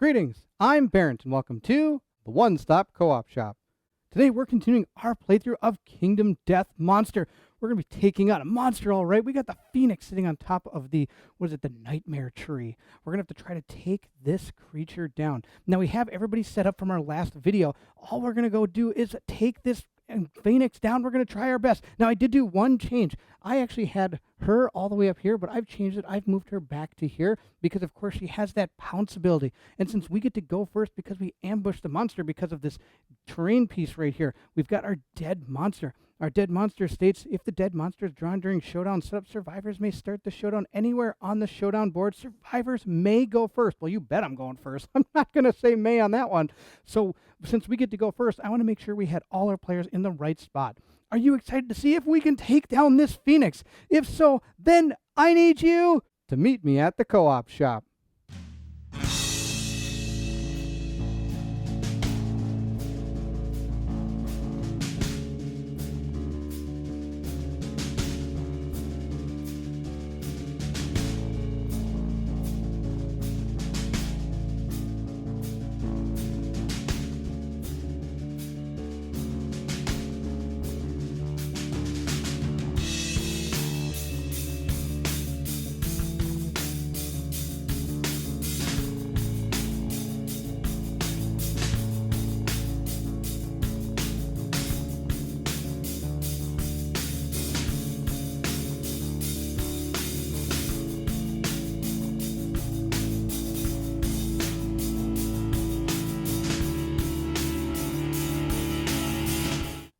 Greetings, I'm Bairnt, and welcome to the One Stop Co-op Shop. Today we're continuing our playthrough of Kingdom Death Monster. We're going to be taking on a monster, all right. We got the Phoenix sitting on top of the, the Nightmare Tree. We're going to have to try to take this creature down. Now we have everybody set up from our last video. All we're going to go do is take this Phoenix down. We're going to try our best. Now I did do one change. I actually had her all the way up here, but I've changed it. I've moved her back to here because of course she has that pounce ability. And since we get to go first because we ambushed the monster because of this terrain piece right here, we've got our dead monster. Our dead monster states, if the dead monster is drawn during Showdown setup, survivors may start the Showdown anywhere on the Showdown board. Survivors may go first. Well, you bet I'm going first. I'm not going to say may on that one. So since we get to go first, I want to make sure we had all our players in the right spot. Are you excited to see if we can take down this Phoenix? If so, then I need you to meet me at the co-op shop.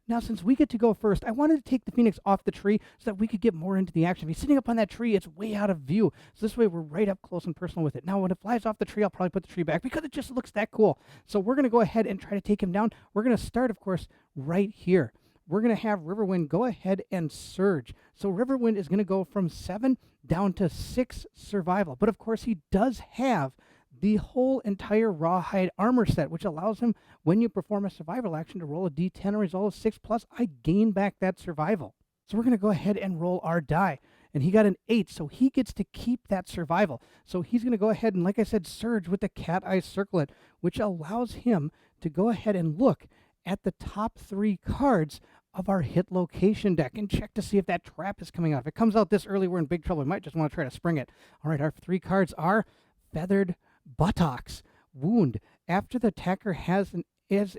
Now, since we get to go first, I wanted to take the Phoenix off the tree so that we could get more into the action. If he's sitting up on that tree, it's way out of view. So this way, we're right up close and personal with it. Now, when it flies off the tree, I'll probably put the tree back because it just looks that cool. So we're going to go ahead and try to take him down. We're going to start, of course, right here. We're going to have Riverwind go ahead and surge. So Riverwind is going to go from 7 down to 6 survival. But, of course, he does have the whole entire rawhide armor set, which allows him, when you perform a survival action, to roll a d10 or result of 6+. I gain back that survival. So we're going to go ahead and roll our die. And he got an 8, so he gets to keep that survival. So he's going to go ahead and, like I said, surge with the cat eye circlet, which allows him to go ahead and look at the top 3 cards of our hit location deck and check to see if that trap is coming out. If it comes out this early, we're in big trouble. We might just want to try to spring it. All right, our 3 cards are Feathered Buttocks, Wound. After the attacker has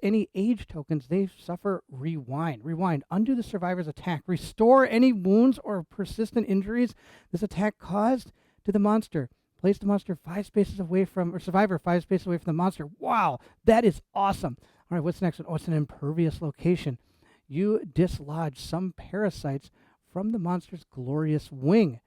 any age tokens, they suffer Rewind. Rewind. Undo the survivor's attack. Restore any wounds or persistent injuries this attack caused to the monster. Place the monster 5 spaces away from, or survivor 5 spaces away from the monster. Wow, that is awesome. All right, what's the next one? Oh, it's an impervious location. You dislodge some parasites from the monster's glorious wing.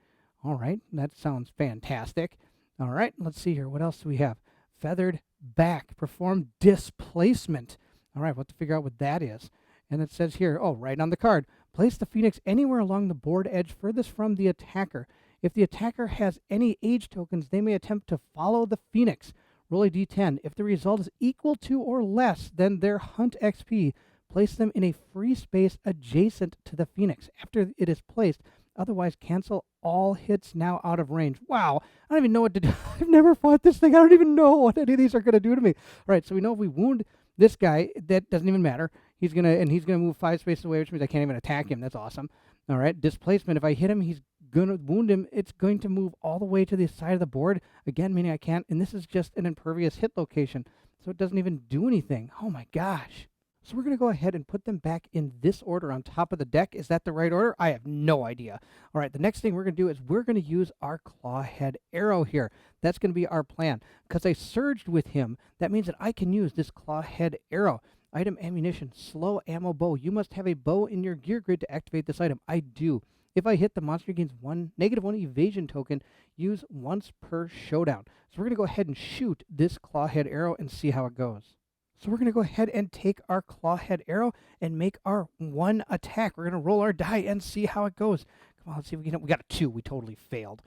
All right, that sounds fantastic. All right, let's see here. What else do we have? Feathered Back. Perform displacement. All right, we'll have to figure out what that is. And it says here, oh, right on the card, place the Phoenix anywhere along the board edge furthest from the attacker. If the attacker has any age tokens, they may attempt to follow the Phoenix. Roll a d10. If the result is equal to or less than their hunt XP, place them in a free space adjacent to the Phoenix. After it is placed, otherwise cancel all hits now out of range. Wow, I don't even know what to do. I've never fought this thing. I don't even know what any of these are going to do to me. All right, so we know if we wound this guy, that doesn't even matter. He's gonna move 5 spaces away, which means I can't even attack him. That's awesome. All right, displacement. If I hit him, he's going to wound him. It's going to move all the way to the side of the board. Again, meaning I can't. And this is just an impervious hit location, so it doesn't even do anything. Oh my gosh. So we're going to go ahead and put them back in this order on top of the deck. Is that the right order? I have no idea. All right, the next thing we're going to do is we're going to use our Clawhead arrow here. That's going to be our plan. Because I surged with him, that means that I can use this Clawhead arrow. Item ammunition, slow ammo bow. You must have a bow in your gear grid to activate this item. I do. If I hit, the monster gains -1 evasion token, use once per showdown. So we're going to go ahead and shoot this Clawhead arrow and see how it goes. So we're going to go ahead and take our Clawhead arrow and make our 1 attack. We're going to roll our die and see how it goes. Come on, let's see if we can. We got a 2. We totally failed.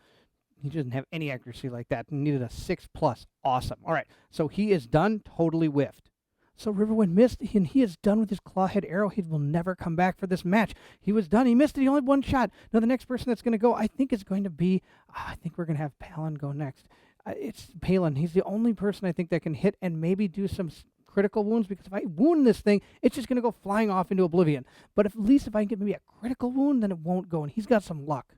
He doesn't have any accuracy like that. He needed a 6+. Awesome. All right, so he is done. Totally whiffed. So Riverwind missed, and he is done with his Clawhead arrow. He will never come back for this match. He was done. He missed it. He only had 1 shot. Now the next person that's going to go, I think, is going to be, I think we're going to have Palin go next. It's Palin. He's the only person I think that can hit and maybe do some critical wounds, because if I wound this thing, it's just going to go flying off into oblivion. But at least if I can get maybe a critical wound, then it won't go, and he's got some luck.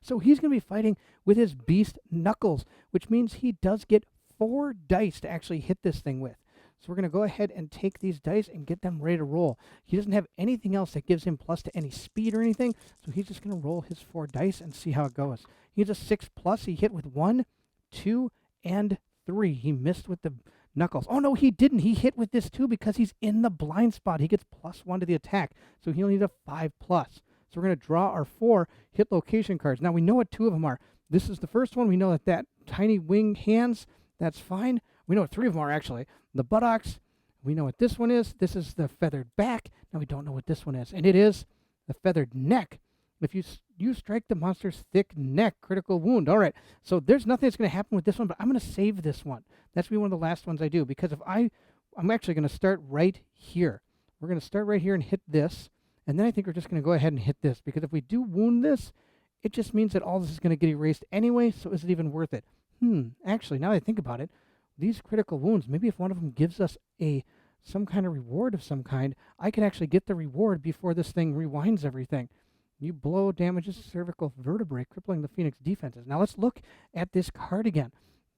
So he's going to be fighting with his beast Knuckles, which means he does get 4 dice to actually hit this thing with. So we're going to go ahead and take these dice and get them ready to roll. He doesn't have anything else that gives him plus to any speed or anything, so he's just going to roll his 4 dice and see how it goes. He's a 6 plus. He hit with 1, 2, and 3. He missed with the Knuckles. Oh, no, he didn't. He hit with this, too, because he's in the blind spot. He gets +1 to the attack, so he'll need a 5 plus. So we're going to draw our 4 hit location cards. Now, we know what 2 of them are. This is the first one. We know that tiny wing hands, that's fine. We know what 3 of them are, actually. The buttocks, we know what this one is. This is the feathered back. Now we don't know what this one is. And it is the feathered neck. If you strike the monster's thick neck, critical wound. All right, so there's nothing that's going to happen with this one, but I'm going to save this one. That's going to be one of the last ones I do, because if I'm actually going to start right here. We're going to start right here and hit this, and then I think we're just going to go ahead and hit this, because if we do wound this, it just means that all this is going to get erased anyway, so is it even worth it? Actually, now that I think about it, these critical wounds, maybe if one of them gives us some kind of reward of some kind, I could actually get the reward before this thing rewinds everything. You blow damages cervical vertebrae, crippling the Phoenix defenses. Now let's look at this card again.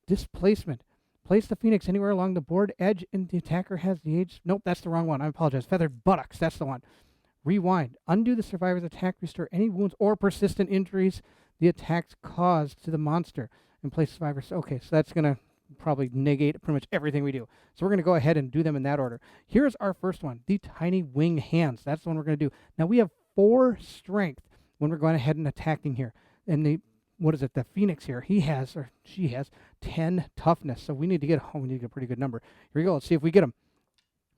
Displacement. Place the Phoenix anywhere along the board edge, and the attacker has the age. Nope, that's the wrong one. I apologize. Feathered buttocks. That's the one. Rewind. Undo the survivor's attack. Restore any wounds or persistent injuries the attacks caused to the monster. And place survivors. Okay, so that's going to probably negate pretty much everything we do. So we're going to go ahead and do them in that order. Here's our first one, the tiny wing hands. That's the one we're going to do. Now we have 4 strength when we're going ahead and attacking here. And the Phoenix here, she has 10 toughness. So we need to get a pretty good number. Here we go. Let's see if we get them.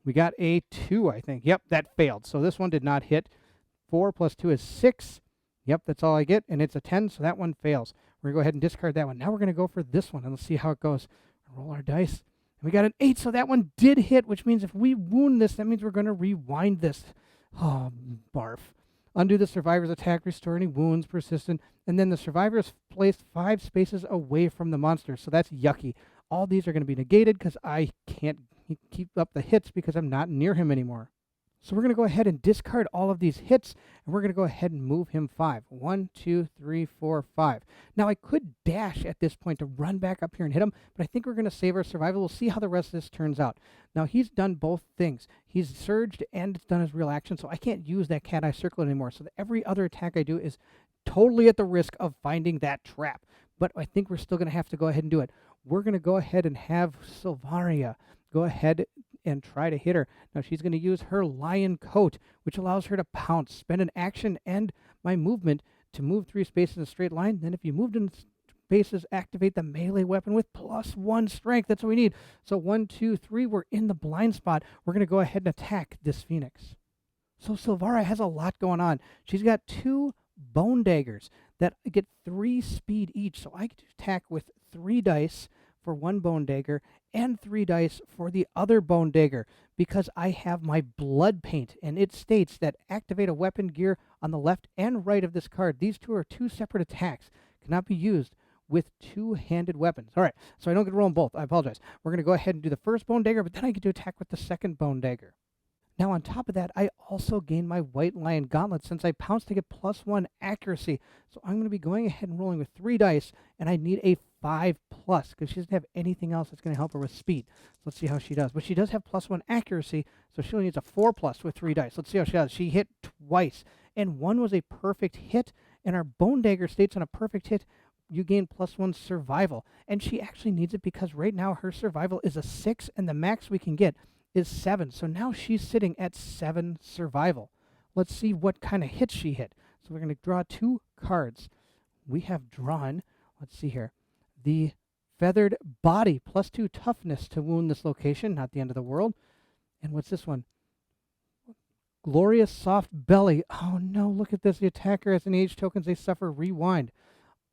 We got a 2, I think. Yep, that failed. So this one did not hit. 4 plus 2 is 6. Yep, that's all I get, and it's a 10, so that one fails. We're going to go ahead and discard that one. Now we're going to go for this one, and let's see how it goes. Roll our dice. And we got an 8, so that one did hit, which means if we wound this, that means we're going to rewind this. Oh, barf. Undo the survivor's attack, restore any wounds, persistent, and then the survivor is placed 5 spaces away from the monster, so that's yucky. All these are going to be negated because I can't keep up the hits because I'm not near him anymore. So we're going to go ahead and discard all of these hits, and we're going to go ahead and move him 5. 1, 2, 3, 4, 5. Now, I could dash at this point to run back up here and hit him, but I think we're going to save our survival. We'll see how the rest of this turns out. Now, he's done both things. He's surged and done his real action, so I can't use that cat eye circlet anymore. So every other attack I do is totally at the risk of finding that trap. But I think we're still going to have to go ahead and do it. We're going to go ahead and have Silvaria go ahead and try to hit her. Now she's going to use her lion coat, which allows her to pounce, spend an action and my movement to move 3 spaces in a straight line. Then if you moved in spaces, activate the melee weapon with +1 strength. That's what we need. So 1, 2, 3, we're in the blind spot. We're going to go ahead and attack this Phoenix. So Silvara has a lot going on. She's got 2 bone daggers that get 3 speed each. So I can attack with 3 dice for 1 bone dagger and 3 dice for the other bone dagger, because I have my blood paint, and it states that activate a weapon gear on the left and right of this card. These 2 are 2 separate attacks, cannot be used with 2-handed weapons. All right, so I don't get to roll them both. I apologize. We're going to go ahead and do the first bone dagger, but then I get to attack with the second bone dagger. Now, on top of that, I also gain my White Lion Gauntlet since I pounced to get +1 accuracy. So I'm going to be going ahead and rolling with 3 dice, and I need a 5 plus because she doesn't have anything else that's going to help her with speed. So let's see how she does. But she does have +1 accuracy, so she only needs a 4 plus with 3 dice. Let's see how she does. She hit twice, and 1 was a perfect hit, and our Bone Dagger states on a perfect hit, you gain +1 survival. And she actually needs it because right now her survival is a 6, and the max we can get is 7. So now she's sitting at 7 survival. Let's see what kind of hits she hit. So we're going to draw 2 cards. We have drawn, let's see here, the feathered body, +2 toughness to wound this location, not the end of the world. And what's this one? Glorious soft belly. Oh no, look at this. The attacker has any age tokens they suffer, rewind.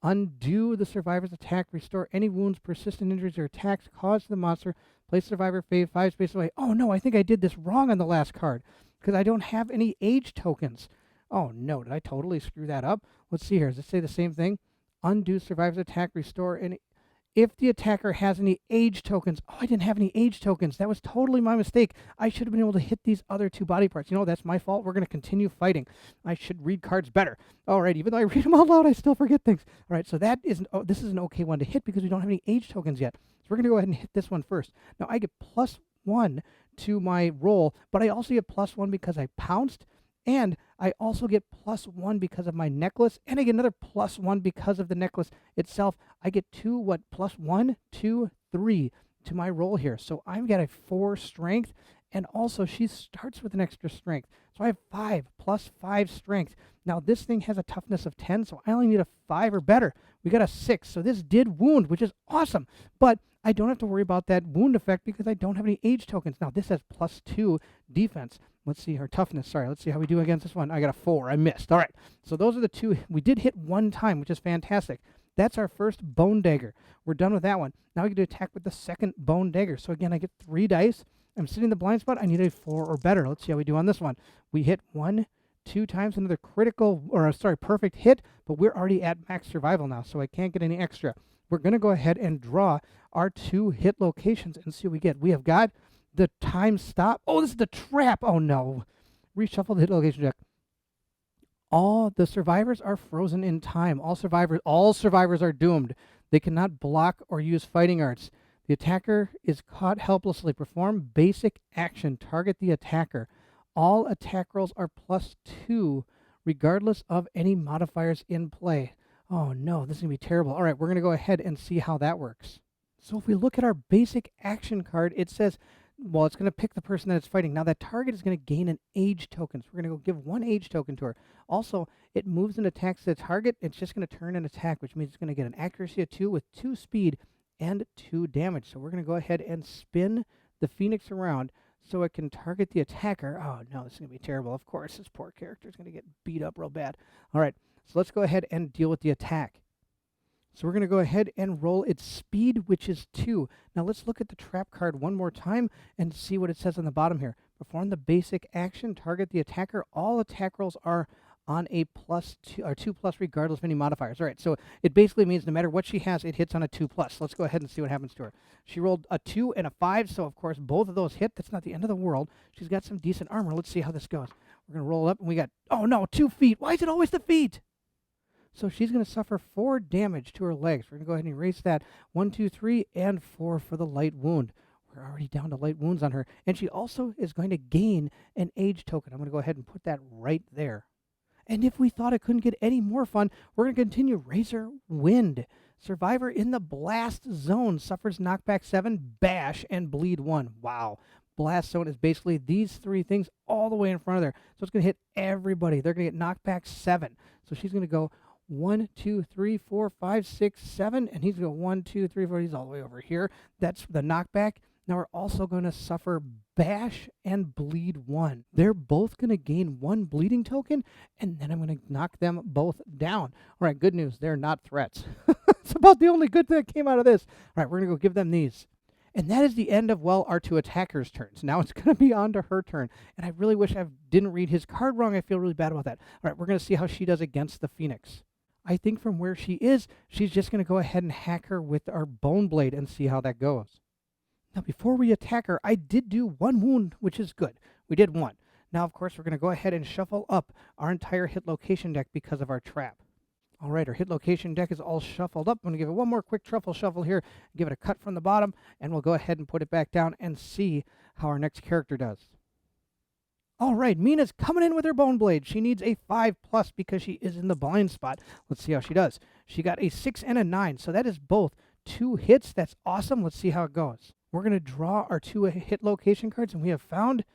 Undo the survivor's attack, restore any wounds, persistent injuries, or attacks caused to the monster. Place survivor 5 spaces away. Oh no, I think I did this wrong on the last card because I don't have any age tokens. Oh no, did I totally screw that up? Let's see here. Does it say the same thing? Undo survivor's attack, restore any if the attacker has any age tokens. Oh, I didn't have any age tokens. That was totally my mistake. I should have been able to hit these other two body parts. You know, that's my fault. We're going to continue fighting. I should read cards better. All right, even though I read them out loud, I still forget things. All right, so that isn't, oh, this is an okay one to hit because we don't have any age tokens yet. So we're going to go ahead and hit this one first. Now, I get +1 to my roll, but I also get +1 because I pounced, and I also get +1 because of my necklace, and I get another +1 because of the necklace itself. I get +1, 2, 3 to my roll here. So I've got a 4 strength, and also she starts with an extra strength. So I have 5 +5 strength. Now this thing has a toughness of 10, so I only need a 5 or better. We got a 6, so this did wound, which is awesome. But I don't have to worry about that wound effect because I don't have any age tokens. Now this has +2 defense. Let's see her toughness. Sorry, let's see how we do against this one. I got a 4. I missed. All right. So those are the two. We did hit one time, which is fantastic. That's our first bone dagger. We're done with that one. Now we get to attack with the second bone dagger. So again, I get 3 dice. I'm sitting in the blind spot. I need a 4 or better. Let's see how we do on this one. We hit 1, 2 times, another critical, or sorry, perfect hit, but we're already at max survival now, so I can't get any extra. We're going to go ahead and draw our 2 hit locations and see what we get. We have got the time stop. Oh, this is the trap. Oh, no. Reshuffle the hit location deck. All the survivors are frozen in time. All survivors are doomed. They cannot block or use fighting arts. The attacker is caught helplessly. Perform basic action. Target the attacker. All attack rolls are +2, regardless of any modifiers in play. Oh, no, this is going to be terrible. All right, we're going to go ahead and see how that works. So if we look at our basic action card, it says, well, it's going to pick the person that it's fighting. Now, that target is going to gain an age token. So we're going to go give 1 age token to her. Also, it moves and attacks the target. It's just going to turn and attack, which means it's going to get an accuracy of 2 with 2 speed and 2 damage. So we're going to go ahead and spin the Phoenix around so it can target the attacker. Oh, no, this is going to be terrible. Of course, this poor character is going to get beat up real bad. All right, so let's go ahead and deal with the attack. So we're going to go ahead and roll its speed, which is 2. Now let's look at the trap card one more time and see what it says on the bottom here. Perform the basic action, target the attacker. All attack rolls are on a +2 or 2+ regardless of any modifiers. All right, so it basically means no matter what she has, it hits on a 2+. Let's go ahead and see what happens to her. She rolled a 2 and a 5, so of course both of those hit. That's not the end of the world. She's got some decent armor. Let's see how this goes. We're going to roll up, and we got, oh no, 2 feet. Why is it always the feet? So she's going to suffer 4 damage to her legs. We're going to go ahead and erase that. 1, 2, 3, and 4 for the light wound. We're already down to light wounds on her. And she also is going to gain an age token. I'm going to go ahead and put that right there. And if we thought it couldn't get any more fun, we're going to continue. Razor Wind. Survivor in the blast zone suffers knockback 7, bash, and bleed 1. Wow. Blast zone is basically these 3 things all the way in front of there. So it's going to hit everybody. They're going to get knockback 7. So she's going to go 1, 2, 3, 4, 5, 6, 7, and he's going to go 1, 2, 3, 4. He's all the way over here. That's the knockback. Now we're also going to suffer bash and bleed 1. They're both going to gain 1 bleeding token, and then I'm going to knock them both down. All right, good news. They're not threats. It's about the only good thing that came out of this. All right, we're going to go give them these. And that is the end of, well, our 2 attackers' turns. Now it's going to be on to her turn. And I really wish I didn't read his card wrong. I feel really bad about that. All right, we're going to see how she does against the Phoenix. I think from where she is, she's just going to go ahead and hack her with our Bone Blade and see how that goes. Now, before we attack her, I did do 1 wound, which is good. We did 1. Now, of course, we're going to go ahead and shuffle up our entire hit location deck because of our trap. All right, our hit location deck is all shuffled up. I'm going to give it one more quick truffle shuffle here, give it a cut from the bottom, and we'll go ahead and put it back down and see how our next character does. All right, Mina's coming in with her Bone Blade. She needs a 5+ because she is in the blind spot. Let's see how she does. She got a 6 and a 9, so that is both 2 hits. That's awesome. Let's see how it goes. We're going to draw our 2 hit location cards, and we have found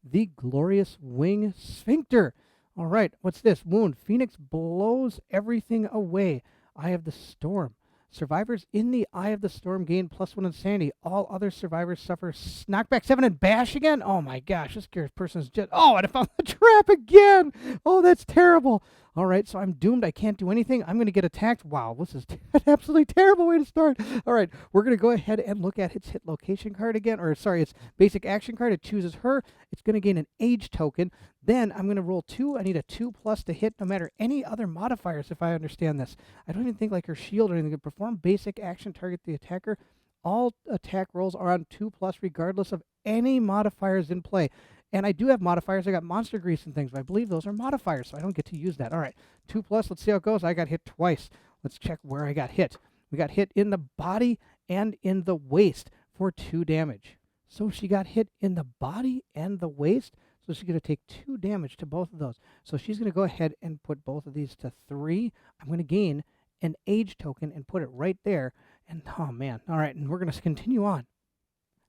the Glorious Wing Sphincter. All right, what's this? Wound. Phoenix blows everything away. Eye of the Storm. Survivors in the Eye of the Storm gain +1 insanity. All other survivors suffer knockback 7 and bash again. Oh my gosh, this person is just... Oh, and I found the trap again. Oh, that's terrible. All right, so I'm doomed. I can't do anything. I'm going to get attacked. Wow, this is an absolutely terrible way to start. All right, we're going to go ahead and look at its hit location card again, or sorry, its basic action card. It chooses her. It's going to gain an age token. Then I'm going to roll 2. I need a 2+ to hit no matter any other modifiers, if I understand this. I don't even think like her shield or anything. To perform basic action, target the attacker. All attack rolls are on 2+ regardless of any modifiers in play. And I do have modifiers. I got monster grease and things, but I believe those are modifiers, so I don't get to use that. All right, 2+. Let's see how it goes. I got hit twice. Let's check where I got hit. We got hit in the body and in the waist for 2 damage. So she got hit in the body and the waist. So she's going to take 2 damage to both of those. So she's going to go ahead and put both of these to 3. I'm going to gain an age token and put it right there. And oh man, all right, and we're going to continue on.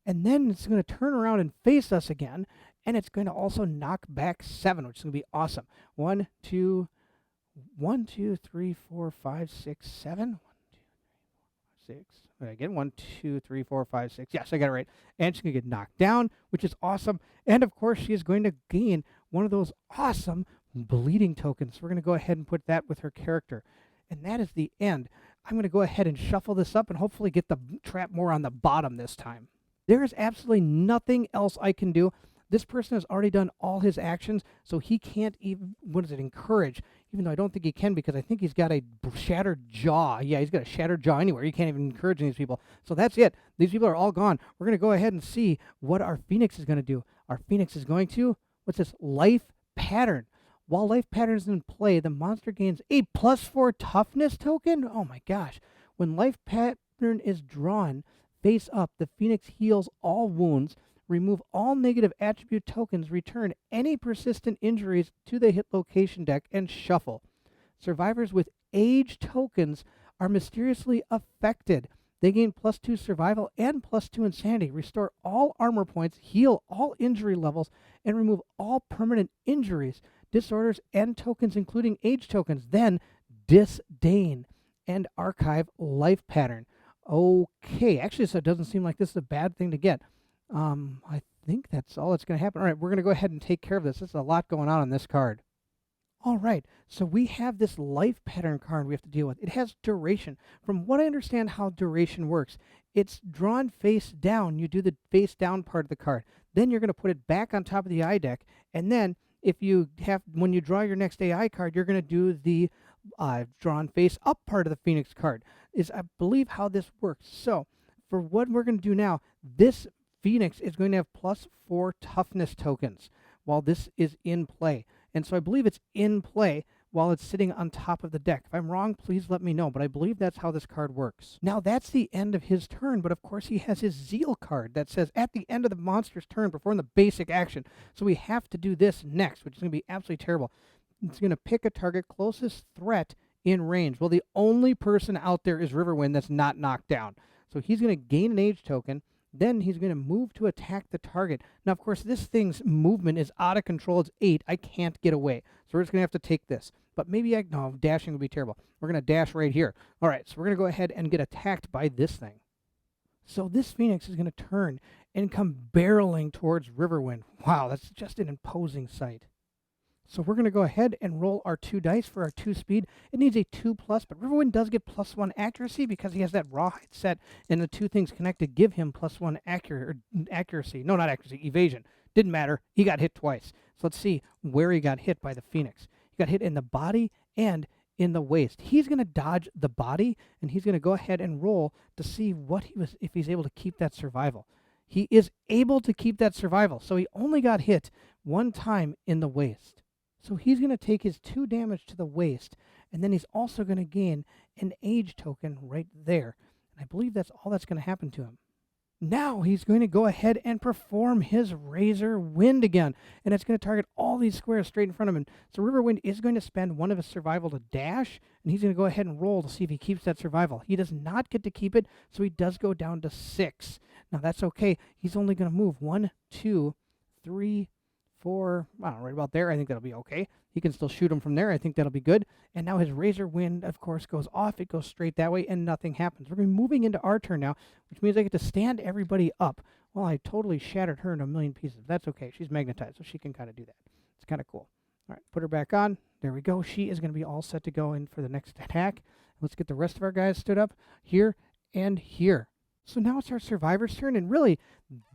And then it's going to turn around and face us again, and it's going to also knock back 7, which is going to be awesome. 1, 2, 3, 4, 5, 6, 7. 1, 2, 3, 4, 5, 6. Did I get 1, 2, 3, 4, 5, 6? Yes, I got it right. And she's going to get knocked down, which is awesome. And of course, she is going to gain one of those awesome bleeding tokens. We're going to go ahead and put that with her character. And that is the end. I'm going to go ahead and shuffle this up and hopefully get the trap more on the bottom this time. There is absolutely nothing else I can do. This person has already done all his actions, so he can't even, encourage, even though I don't think he can because I think he's got a shattered jaw. Yeah, he's got a shattered jaw anywhere. You can't even encourage these people. So that's it. These people are all gone. We're going to go ahead and see what our Phoenix is going to do. Our Phoenix is going to, what's this? Life Pattern. While Life Pattern is in play, the monster gains a +4 toughness token. Oh my gosh. When Life Pattern is drawn face up, the Phoenix heals all wounds, remove all negative attribute tokens, return any persistent injuries to the hit location deck, and shuffle. Survivors with age tokens are mysteriously affected. They gain +2 survival and +2 insanity, restore all armor points, heal all injury levels, and remove all permanent injuries, disorders, and tokens, including age tokens. Then disdain and archive Life Pattern. Okay, actually, so it doesn't seem like this is a bad thing to get. I think that's all that's going to happen. All right, we're going to go ahead and take care of this. There's a lot going on this card. All right, so we have this Life Pattern card we have to deal with. It has duration. From what I understand how duration works, it's drawn face down. You do the face down part of the card. Then you're going to put it back on top of the eye deck. And then if you have, when you draw your next AI card, you're going to do the drawn face up part of the Phoenix card, is I believe how this works. So for what we're going to do now, this Phoenix is going to have +4 toughness tokens while this is in play. And so I believe it's in play while it's sitting on top of the deck. If I'm wrong, please let me know, but I believe that's how this card works. Now, that's the end of his turn, but of course he has his Zeal card that says, at the end of the monster's turn, perform the basic action. So we have to do this next, which is going to be absolutely terrible. It's going to pick a target closest threat in range. Well, the only person out there is Riverwind that's not knocked down. So he's going to gain an age token. Then he's going to move to attack the target. Now, of course, this thing's movement is out of control. It's 8. I can't get away. So we're just going to have to take this. But maybe no, dashing would be terrible. We're going to dash right here. All right, so we're going to go ahead and get attacked by this thing. So this Phoenix is going to turn and come barreling towards Riverwind. Wow, that's just an imposing sight. So we're going to go ahead and roll our 2 dice for our 2 speed. It needs a 2+, but Riverwind does get +1 accuracy because he has that rawhide set, and the 2 things connected give him +1 accuracy. No, not accuracy, evasion. Didn't matter. He got hit twice. So let's see where he got hit by the Phoenix. He got hit in the body and in the waist. He's going to dodge the body, and he's going to go ahead and roll to see if he's able to keep that survival. He is able to keep that survival, so he only got hit 1 time in the waist. So he's going to take his 2 damage to the waist, and then he's also going to gain an age token right there. And I believe that's all that's going to happen to him. Now he's going to go ahead and perform his Razor Wind again, and it's going to target all these squares straight in front of him. So Riverwind is going to spend 1 of his survival to dash, and he's going to go ahead and roll to see if he keeps that survival. He does not get to keep it, so he does go down to 6. Now that's okay. He's only going to move 1, 2, 3, 4, I don't know, right about there. I think that'll be okay. He can still shoot him from there. I think that'll be good. And now his Razor Wind, of course, goes off. It goes straight that way, and nothing happens. We're going to be moving into our turn now, which means I get to stand everybody up. Well, I totally shattered her in a million pieces. That's okay. She's magnetized, so she can kind of do that. It's kind of cool. All right, put her back on. There we go. She is going to be all set to go in for the next attack. Let's get the rest of our guys stood up here and here. So now it's our survivor's turn, and really,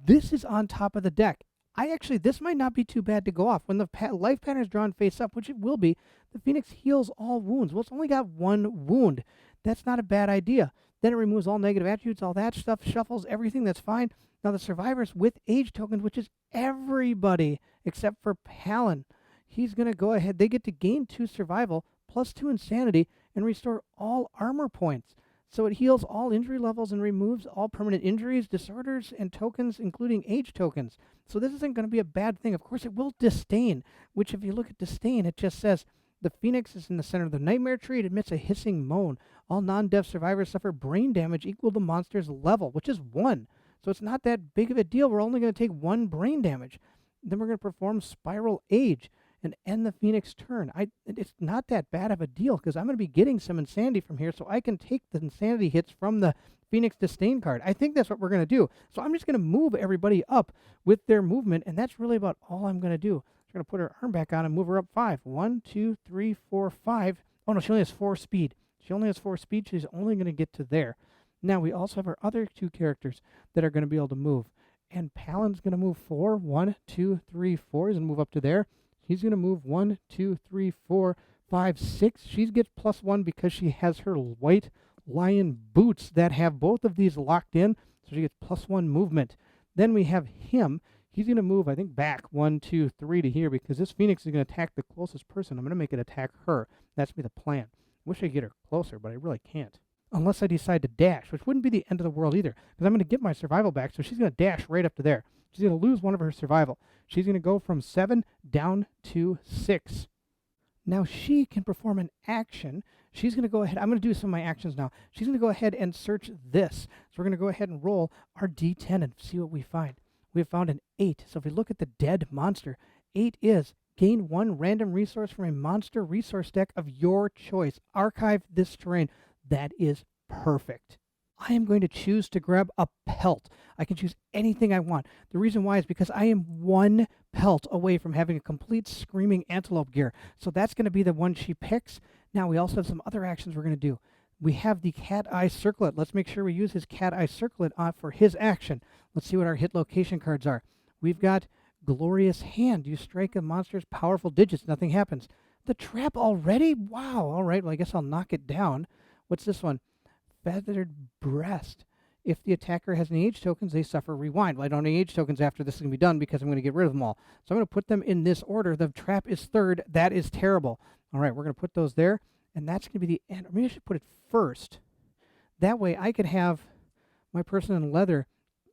this is on top of the deck. This might not be too bad to go off. When the life pattern is drawn face up, which it will be, the Phoenix heals all wounds. Well, it's only got one wound. That's not a bad idea. Then it removes all negative attributes, all that stuff, shuffles everything, that's fine. Now the survivors with age tokens, which is everybody except for Palin. He's going to go ahead. They get to gain 2 survival, plus 2 insanity, and restore all armor points. So it heals all injury levels and removes all permanent injuries, disorders, and tokens, including age tokens. So this isn't going to be a bad thing. Of course, it will disdain, which if you look at disdain, it just says, the Phoenix is in the center of the nightmare tree. It emits a hissing moan. All non-deaf survivors suffer brain damage equal to the monster's level, which is 1. So it's not that big of a deal. We're only going to take 1 brain damage. Then we're going to perform Spiral Age and end the Phoenix turn. It's not that bad of a deal because I'm going to be getting some insanity from here, so I can take the insanity hits from the Phoenix Disdain card. I think that's what we're going to do. So I'm just going to move everybody up with their movement, and that's really about all I'm going to do. We're going to put her arm back on and move her up 5. 1, 2, 3, 4, 5. Oh, no, she only has 4 speed. She only has 4 speed. She's only going to get to there. Now, we also have our other 2 characters that are going to be able to move. And Palin's going to move 4. 1, 2, 3, 4. He's going to move up to there. He's going to move 1, 2, 3, 4, 5, 6. She gets +1 because she has her white lion boots that have both of these locked in. So she gets +1 movement. Then we have him. He's going to move, I think, back 1, 2, 3 to here because this Phoenix is going to attack the closest person. I'm going to make it attack her. That's going to be the plan. Wish I could get her closer, but I really can't. Unless I decide to dash, which wouldn't be the end of the world either, because I'm going to get my survival back, so she's going to dash right up to there. She's going to lose 1 of her survival. She's going to go from 7 down to 6. Now she can perform an action. She's going to go ahead. I'm going to do some of my actions now. She's going to go ahead and search this. So we're going to go ahead and roll our D10 and see what we find. We have found an 8. So if we look at the dead monster, 8 is gain 1 random resource from a monster resource deck of your choice. Archive this terrain. That is perfect. I am going to choose to grab a pelt. I can choose anything I want. The reason why is because I am 1 pelt away from having a complete screaming antelope gear. So that's going to be the one she picks. Now we also have some other actions we're going to do. We have the cat eye circlet. Let's make sure we use his cat eye circlet for his action. Let's see what our hit location cards are. We've got Glorious Hand. You strike a monster's powerful digits. Nothing happens. The trap already? Wow. All right. Well, I guess I'll knock it down. What's this one? Feathered Breast. If the attacker has any age tokens, they suffer rewind. Well, I don't have any age tokens after this is going to be done because I'm going to get rid of them all. So I'm going to put them in this order. The trap is 3rd. That is terrible. All right, we're going to put those there, and that's going to be the end. Or maybe I should put it first. That way I could have my person in leather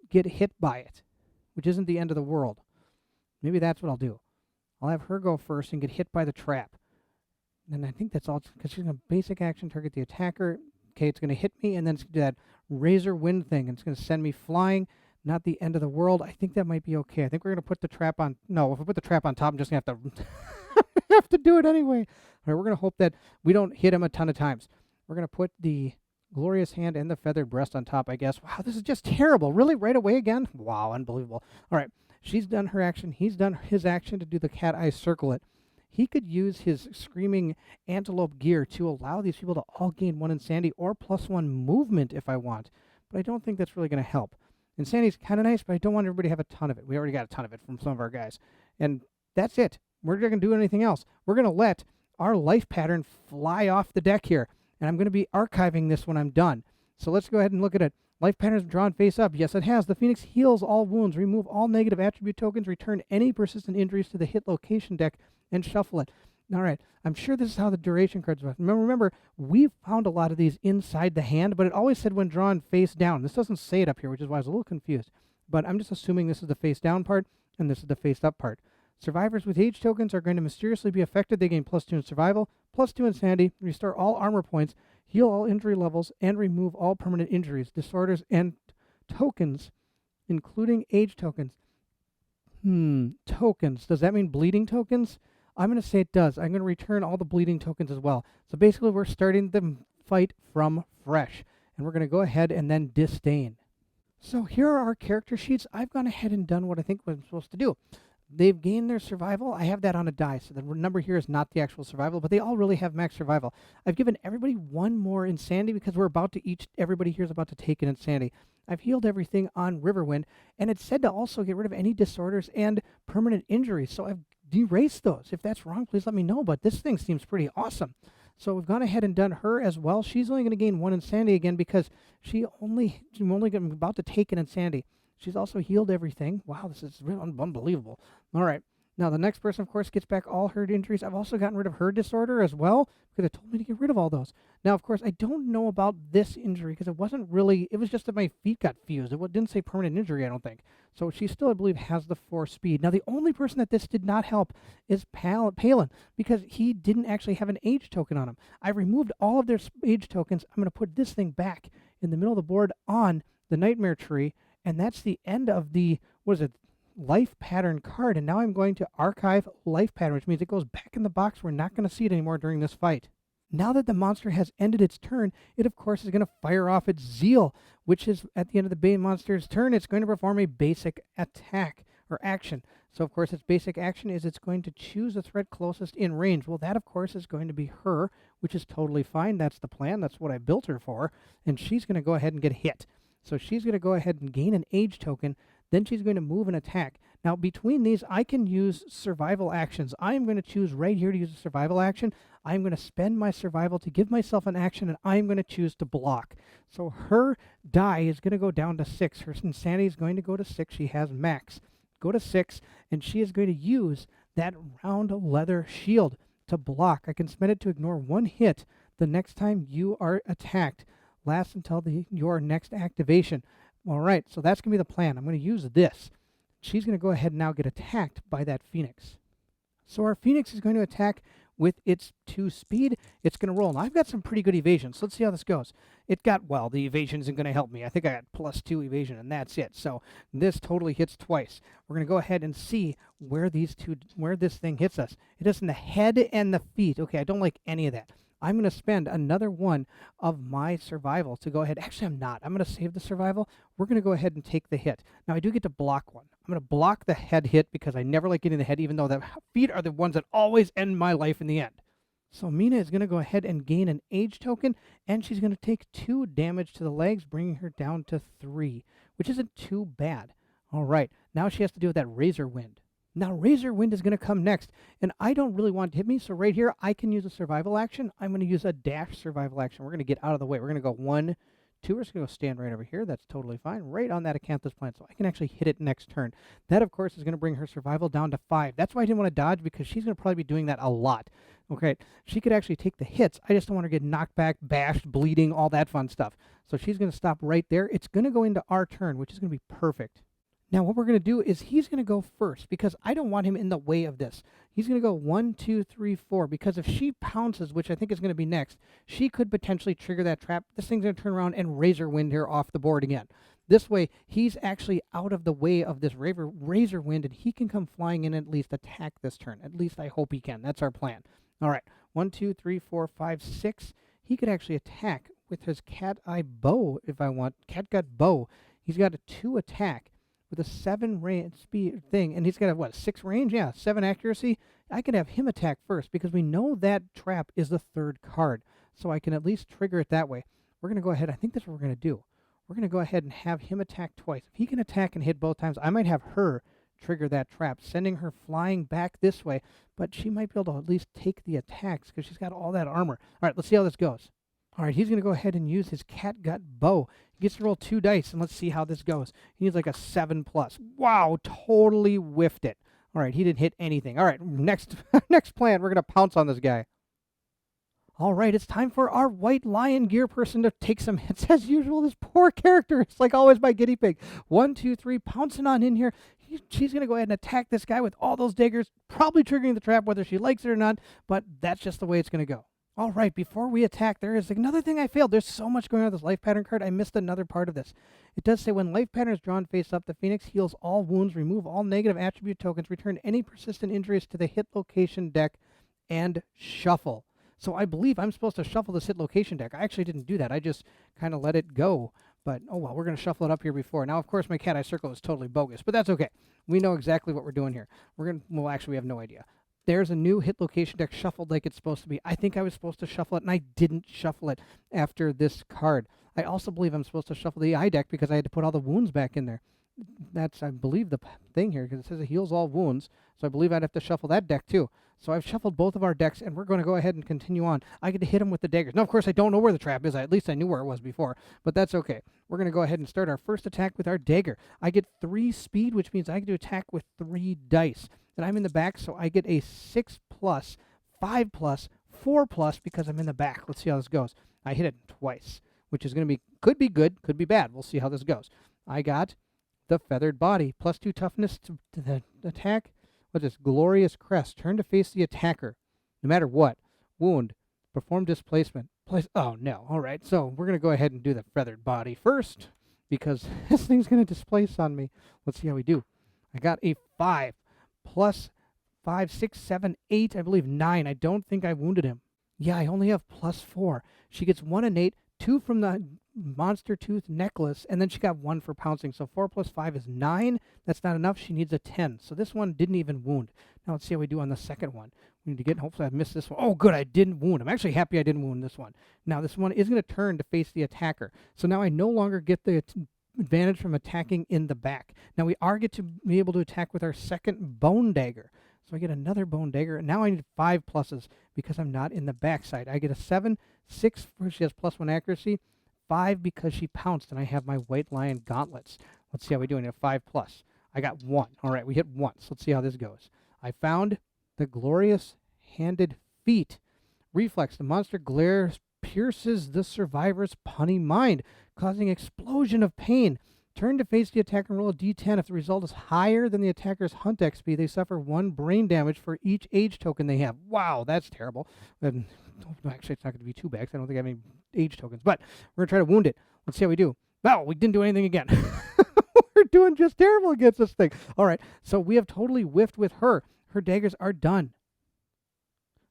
get hit by it, which isn't the end of the world. Maybe that's what I'll do. I'll have her go first and get hit by the trap. And I think that's all, because she's going to basic action, target the attacker. Okay, it's going to hit me, and then it's going to do that razor wind thing, and it's going to send me flying. Not the end of the world. I think that might be okay. I think we're going to put the trap on. No, if we put the trap on top, I'm just going to have to have to do it anyway. All right, we're going to hope that we don't hit him a ton of times. We're going to put the Glorious Hand and the Feathered Breast on top, I guess. Wow, this is just terrible. Really? Right away again? Wow, unbelievable. All right, she's done her action. He's done his action to do the cat eye circlet. He could use his screaming antelope gear to allow these people to all gain 1 insanity or +1 movement if I want. But I don't think that's really going to help. Insanity's kind of nice, but I don't want everybody to have a ton of it. We already got a ton of it from some of our guys. And that's it. We're not going to do anything else. We're going to let our life pattern fly off the deck here. And I'm going to be archiving this when I'm done. So let's go ahead and look at it. Life pattern is drawn face up. Yes, it has. The Phoenix heals all wounds, remove all negative attribute tokens, return any persistent injuries to the hit location deck, and shuffle it. All right, I'm sure this is how the duration cards work. Remember, we found a lot of these inside the hand, but it always said when drawn face down. This doesn't say it up here, which is why I was a little confused. But I'm just assuming this is the face down part, and this is the face up part. Survivors with age tokens are going to mysteriously be affected. They gain +2 in survival, +2 insanity, restore all armor points, heal all injury levels, and remove all permanent injuries, disorders, and tokens, including age tokens. Tokens. Does that mean bleeding tokens? I'm going to say it does. I'm going to return all the bleeding tokens as well. So basically, we're starting the fight from fresh. And we're going to go ahead and then disdain. So here are our character sheets. I've gone ahead and done what I think I'm supposed to do. They've gained their survival. I have that on a die, so the number here is not the actual survival, but they all really have max survival. I've given everybody one more insanity because everybody here is about to take an insanity. I've healed everything on Riverwind, and it's said to also get rid of any disorders and permanent injuries, so I've erased those. If that's wrong, please let me know, but this thing seems pretty awesome. So we've gone ahead and done her as well. She's only going to gain one insanity again because I'm only about to take an insanity. She's also healed everything. Wow, this is really unbelievable. All right. Now, the next person, of course, gets back all her injuries. I've also gotten rid of her disorder as well because it told me to get rid of all those. Now, of course, I don't know about this injury because it was just that my feet got fused. It didn't say permanent injury, I don't think. So she still, I believe, has the 4 speed. Now, the only person that this did not help is Palin because he didn't actually have an age token on him. I removed all of their age tokens. I'm going to put this thing back in the middle of the board on the Nightmare Tree. And that's the end of the, life pattern card. And now I'm going to archive life pattern, which means it goes back in the box. We're not going to see it anymore during this fight. Now that the monster has ended its turn, it of course is going to fire off its zeal, which is at the end of the Bairnt monster's turn. It's going to perform a basic attack or action. So of course its basic action is it's going to choose the threat closest in range. Well, that of course is going to be her, which is totally fine. That's the plan. That's what I built her for. And she's going to go ahead and get hit. So she's going to go ahead and gain an age token. Then she's going to move and attack. Now, between these, I can use survival actions. I am going to choose right here to use a survival action. I'm going to spend my survival to give myself an action, and I'm going to choose to block. So her die is going to go down to 6. Her insanity is going to go to 6. She has max. Go to 6, and she is going to use that round leather shield to block. I can spend it to ignore 1 hit the next time you are attacked. Lasts until your next activation. All right, so that's going to be the plan. I'm going to use this. She's going to go ahead and now get attacked by that Phoenix. So our Phoenix is going to attack with its 2 speed. It's going to roll. Now, I've got some pretty good evasion, so let's see how this goes. The evasion isn't going to help me. I think I got +2 evasion, and that's it. So this totally hits twice. We're going to go ahead and see where this thing hits us. It hits in the head and the feet. Okay, I don't like any of that. I'm going to spend another one of my survival to go ahead. Actually, I'm not. I'm going to save the survival. We're going to go ahead and take the hit. Now, I do get to block one. I'm going to block the head hit because I never like getting the head, even though the feet are the ones that always end my life in the end. So Mina is going to go ahead and gain an age token, and she's going to take 2 damage to the legs, bringing her down to 3, which isn't too bad. All right. Now she has to deal with that Razor Wind. Now, Razor Wind is going to come next, and I don't really want it to hit me, so right here, I can use a survival action. I'm going to use a dash survival action. We're going to get out of the way. We're going to go 1, 2. We're just going to go stand right over here. That's totally fine, right on that acanthus plant, so I can actually hit it next turn. That, of course, is going to bring her survival down to 5. That's why I didn't want to dodge, because she's going to probably be doing that a lot. Okay, she could actually take the hits. I just don't want her to get knocked back, bashed, bleeding, all that fun stuff. So she's going to stop right there. It's going to go into our turn, which is going to be perfect. Now, what we're going to do is he's going to go first because I don't want him in the way of this. He's going to go 1, 2, 3, 4 because if she pounces, which I think is going to be next, she could potentially trigger that trap. This thing's going to turn around and Razor Wind her off the board again. This way, he's actually out of the way of this Razor Wind, and he can come flying in and at least attack this turn. At least I hope he can. That's our plan. All right, 1, 2, 3, 4, 5, 6. He could actually attack with his cat eye bow if I want. Catgut bow. He's got a 2 attack. With a 7 range speed thing, and he's got a 6 range? Yeah, 7 accuracy. I can have him attack first because we know that trap is the 3rd card, so I can at least trigger it that way. We're going to go ahead. I think that's what we're going to do. We're going to go ahead and have him attack twice. If he can attack and hit both times, I might have her trigger that trap, sending her flying back this way, but she might be able to at least take the attacks because she's got all that armor. All right, let's see how this goes. All right, he's going to go ahead and use his catgut bow. He gets to roll 2 dice, and let's see how this goes. He needs like a 7+. Wow, totally whiffed it. All right, he didn't hit anything. All right, next plan, we're going to pounce on this guy. All right, it's time for our White Lion gear person to take some hits. As usual, this poor character, it's like always my guinea pig. 1, 2, 3, pouncing on in here. She's going to go ahead and attack this guy with all those daggers, probably triggering the trap whether she likes it or not, but that's just the way it's going to go. All right, before we attack, there is another thing I failed. There's so much going on with this life pattern card. I missed another part of this. It does say when life pattern is drawn face up, the Phoenix heals all wounds, remove all negative attribute tokens, return any persistent injuries to the hit location deck, and shuffle. So I believe I'm supposed to shuffle this hit location deck. I actually didn't do that. I just kind of let it go. But, oh well, we're going to shuffle it up here before. Now, of course, my cat eye circle is totally bogus, but that's okay. We know exactly what we're doing here. Well, actually, we have no idea. There's a new hit location deck shuffled like it's supposed to be. I think I was supposed to shuffle it, and I didn't shuffle it after this card. I also believe I'm supposed to shuffle the eye deck because I had to put all the wounds back in there. That's, I believe, the thing here, because it says it heals all wounds. So I believe I'd have to shuffle that deck, too. So I've shuffled both of our decks, and we're going to go ahead and continue on. I get to hit him with the daggers. Now, of course, I don't know where the trap is. At least I knew where it was before, but that's okay. We're going to go ahead and start our first attack with our dagger. I get 3 speed, which means I get to attack with 3 dice. And I'm in the back, so I get a 6+, 5+, 4+, because I'm in the back. Let's see how this goes. I hit it twice, which is going to be, could be good, could be bad. We'll see how this goes. I got the feathered body, +2 toughness to the attack. What's this? Glorious crest. Turn to face the attacker, no matter what. Wound. Perform displacement. Oh, no. All right, so we're going to go ahead and do the feathered body first, because this thing's going to displace on me. Let's see how we do. I got a 5 +5, 6, 7, 8, I believe 9. I don't think I wounded him. Yeah, I only have +4. She gets 1 innate, 2 from the monster tooth necklace, and then she got 1 for pouncing. So 4 + 5 is 9. That's not enough. She needs a 10. So this one didn't even wound. Now let's see how we do on the second one. We need to get, hopefully I missed this one. Oh, good, I didn't wound. I'm actually happy I didn't wound this one. Now this one is going to turn to face the attacker. So now I no longer get the advantage from attacking in the back. Now we are get to be able to attack with our second bone dagger. So I get another bone dagger. Now I need 5 pluses because I'm not in the backside. I get a 7, 6 for she has +1 accuracy, 5 because she pounced, and I have my white lion gauntlets. Let's see how we do. I need a 5+. I got 1. All right, we hit once. Let's see how this goes. I found the glorious handed feet. Reflex. The monster glares, pierces the survivor's punny mind, causing explosion of pain. Turn to face the attacker and roll a d10. If the result is higher than the attacker's hunt XP, they suffer 1 brain damage for each age token they have. Wow, that's terrible. And actually, it's not going to be 2 bags. I don't think I have any age tokens, but we're going to try to wound it. Let's see how we do. Well, we didn't do anything again. We're doing just terrible against this thing. All right, so we have totally whiffed with her. Her daggers are done.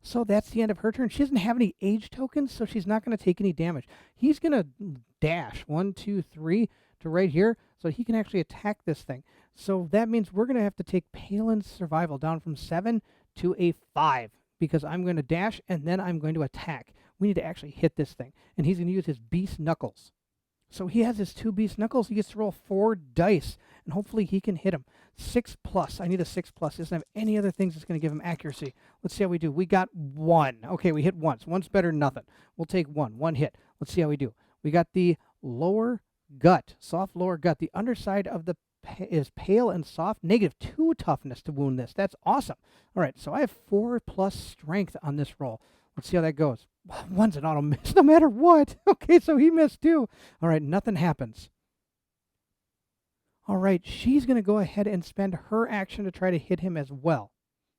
So that's the end of her turn. She doesn't have any age tokens, so she's not going to take any damage. He's going to dash 1, 2, 3 to right here, so he can actually attack this thing. So that means we're going to have to take Palin's survival down from 7 to a 5, because I'm going to dash, and then I'm going to attack. We need to actually hit this thing, and he's going to use his beast knuckles. So he has his 2 beast knuckles. He gets to roll 4 dice, and hopefully he can hit him. 6+. I need a 6+. He doesn't have any other things that's going to give him accuracy. Let's see how we do. We got 1. Okay, we hit once. One's better than nothing. We'll take 1. 1 hit. Let's see how we do. We got the lower gut, soft lower gut. The underside of the is pale and soft. -2 toughness to wound this. That's awesome. All right, so I have 4+ strength on this roll. Let's see how that goes. One's an auto miss no matter what. Okay, so he missed too. All right, nothing happens. All right, she's going to go ahead and spend her action to try to hit him as well.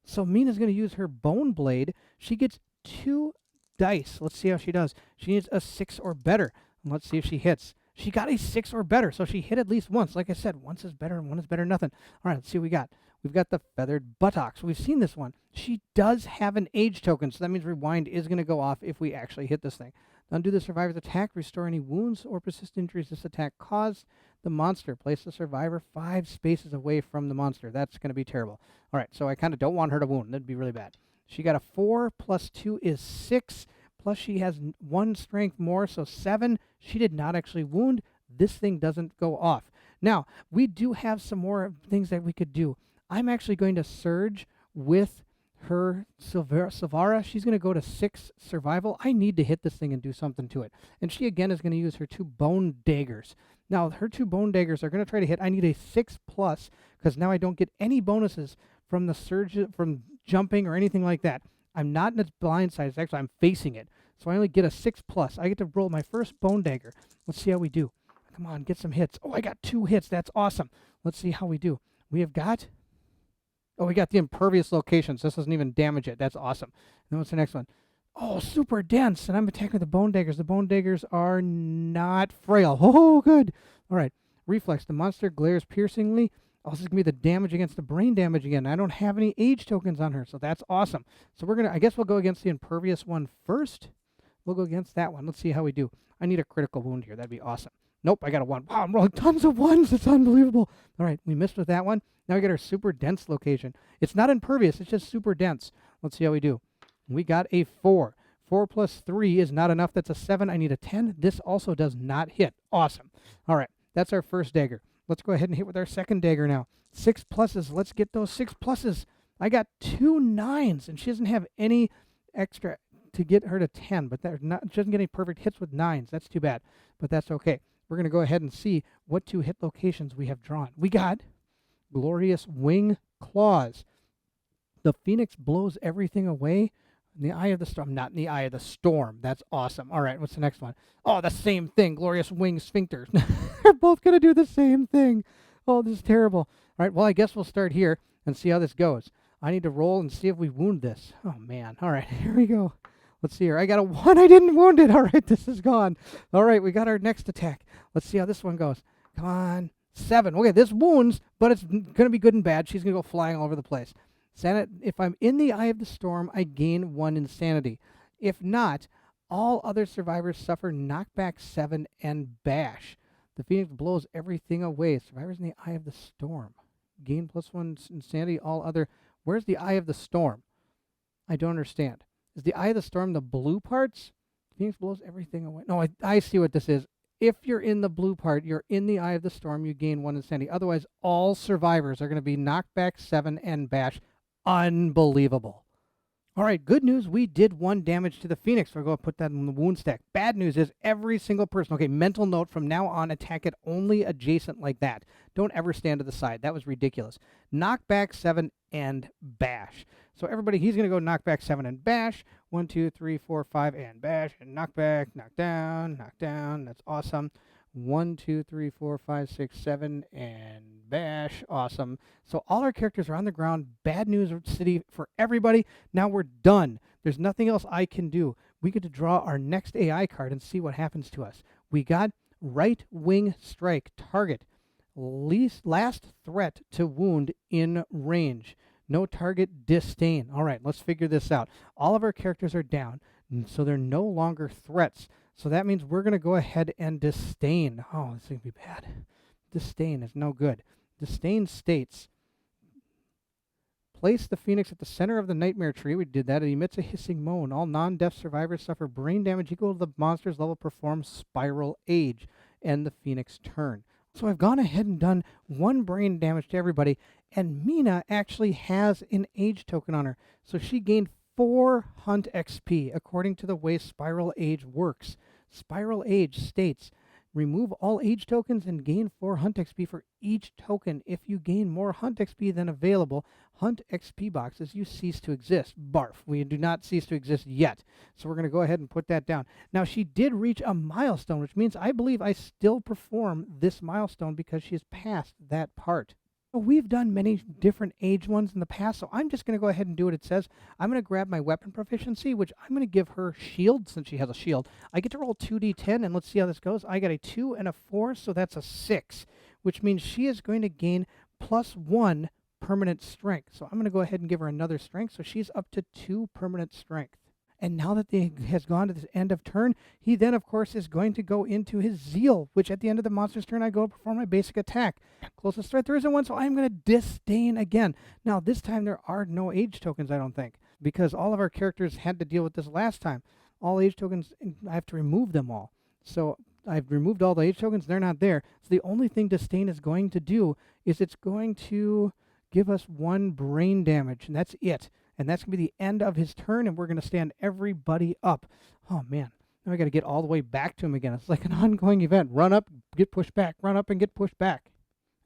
So Mina's going to use her bone blade. She gets 2 dice. Let's see how she does. She needs a 6 or better. And let's see if she hits. She got a 6 or better, so she hit at least once. Like I said, once is better and 1 is better than nothing. All right, let's see what we got. We've got the feathered buttocks. We've seen this one. She does have an age token, so that means rewind is going to go off if we actually hit this thing. Undo the survivor's attack. Restore any wounds or persistent injuries this attack caused the monster. Place the survivor 5 spaces away from the monster. That's going to be terrible. All right, so I kind of don't want her to wound. That'd be really bad. She got a 4 + 2 is 6. Plus she has 1 strength more, so 7. She did not actually wound. This thing doesn't go off. Now, we do have some more things that we could do. I'm actually going to surge with her Silvara. She's going to go to 6 survival. I need to hit this thing and do something to it. And she, again, is going to use her 2 bone daggers. Now, her 2 bone daggers are going to try to hit. I need a 6+, because now I don't get any bonuses from the surge, from jumping or anything like that. I'm not in its blind side. Actually, I'm facing it. So I only get a 6+. I get to roll my first bone dagger. Let's see how we do. Come on, get some hits. Oh, I got 2 hits. That's awesome. Let's see how we do. We have got... Oh, we got the impervious locations. This doesn't even damage it. That's awesome. And then what's the next one? Oh, super dense. And I'm attacking with the bone daggers. The bone daggers are not frail. Oh, good. All right. Reflex. The monster glares piercingly. Oh, this is going to be the damage against the brain damage again. I don't have any age tokens on her, so that's awesome. So we're going to, I guess we'll go against the impervious one first. We'll go against that one. Let's see how we do. I need a critical wound here. That'd be awesome. Nope, I got a 1. Wow, I'm rolling tons of 1s. It's unbelievable. All right, we missed with that one. Now we got our super dense location. It's not impervious. It's just super dense. Let's see how we do. We got a 4. 4 plus 3 is not enough. That's a 7. I need a 10. This also does not hit. Awesome. All right, that's our first dagger. Let's go ahead and hit with our second dagger now. 6 pluses. Let's get those 6 pluses. I got 2 9s, and she doesn't have any extra to get her to 10, but she doesn't get any perfect hits with 9s. That's too bad, but that's okay. We're going to go ahead and see what 2 hit locations we have drawn. We got Glorious Wing Claws. The Phoenix blows everything away in the Eye of the Storm. Not in the Eye of the Storm. That's awesome. All right, what's the next one? Oh, the same thing. Glorious Wing Sphincters. They're both going to do the same thing. Oh, this is terrible. All right, well, I guess we'll start here and see how this goes. I need to roll and see if we wound this. Oh, man. All right, here we go. Let's see here. I got a 1. I didn't wound it. All right, this is gone. All right, we got our next attack. Let's see how this one goes. Come on. 7. Okay, this wounds, but it's going to be good and bad. She's going to go flying all over the place. If I'm in the Eye of the Storm, I gain 1 insanity. If not, all other survivors suffer knockback 7 and bash. The Phoenix blows everything away. Survivors in the Eye of the Storm gain +1 insanity. All other. Where's the Eye of the Storm? I don't understand. Is the Eye of the Storm the blue parts? Phoenix blows everything away. No, I see what this is. If you're in the blue part, you're in the Eye of the Storm, you gain 1 insanity. Otherwise, all survivors are going to be knockback 7 and bash. Unbelievable. All right, good news, we did 1 damage to the Phoenix. We're going to put that in the wound stack. Bad news is every single person, okay, mental note, from now on, attack it only adjacent like that. Don't ever stand to the side. That was ridiculous. Knockback 7 and bash. So everybody, he's going to go knockback 7 and bash. 1, 2, 3, 4, 5, and bash. And knockback, knockdown, knockdown. That's awesome. 1, 2, 3, 4, 5, 6, 7, and bash. Awesome. So all our characters are on the ground. Bad news city for everybody. Now we're done. There's nothing else I can do. We get to draw our next AI card and see what happens to us. We got Right Wing Strike. Target. Last threat to wound in range. No target disdain. All right, let's figure this out. All of our characters are down, so they're no longer threats. So that means we're going to go ahead and disdain. Oh, this is going to be bad. Disdain is no good. Disdain states, place the Phoenix at the center of the nightmare tree. We did that. It emits a hissing moan. All non-deaf survivors suffer brain damage equal to the monster's level. Perform Spiral Age. End the Phoenix turn. So I've gone ahead and done 1 brain damage to everybody. And Mina actually has an age token on her. So she gained 4 Hunt XP, according to the way Spiral Age works. Spiral Age states, remove all age tokens and gain 4 Hunt XP for each token. If you gain more Hunt XP than available Hunt XP boxes, you cease to exist. Barf. We do not cease to exist yet. So we're going to go ahead and put that down. Now, she did reach a milestone, which means I believe I still perform this milestone because she has passed that part. We've done many different age ones in the past, so I'm just going to go ahead and do what it says. I'm going to grab my weapon proficiency, which I'm going to give her shield, since she has a shield. I get to roll 2d10, and let's see how this goes. I got a 2 and a 4, so that's a 6, which means she is going to gain +1 permanent strength. So I'm going to go ahead and give her another strength, so she's up to 2 permanent strength. And now that he has gone to the end of turn, he then, of course, is going to go into his Zeal, which at the end of the monster's turn, I go to perform my basic attack. Closest threat, there isn't one, so I'm going to disdain again. Now, this time there are no age tokens, I don't think, because all of our characters had to deal with this last time. All age tokens, I have to remove them all. So I've removed all the age tokens, they're not there. So the only thing disdain is going to do is it's going to give us 1 brain damage, and that's it. And that's going to be the end of his turn, and we're going to stand everybody up. Oh, man. Now I got to get all the way back to him again. It's like an ongoing event. Run up, get pushed back. Run up and get pushed back.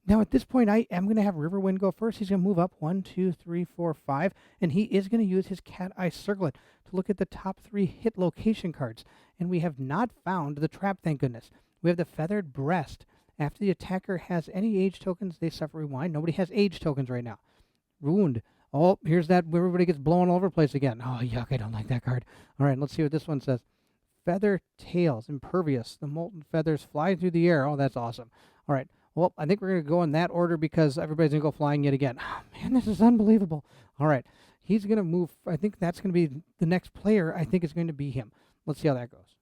Now, at this point, I am going to have Riverwind go first. He's going to move up 1, 2, 3, 4, 5. And he is going to use his Cat Eye Circlet to look at the top 3 hit location cards. And we have not found the trap, thank goodness. We have the Feathered Breast. After the attacker has any age tokens, they suffer rewind. Nobody has age tokens right now. Wound. Oh, here's that where everybody gets blown all over the place again. Oh, yuck, I don't like that card. All right, let's see what this one says. Feather Tails, Impervious. The molten feathers fly through the air. Oh, that's awesome. All right, well, I think we're going to go in that order because everybody's going to go flying yet again. Oh, man, this is unbelievable. All right, he's going to move. I think that's going to be the next player. I think is going to be him. Let's see how that goes.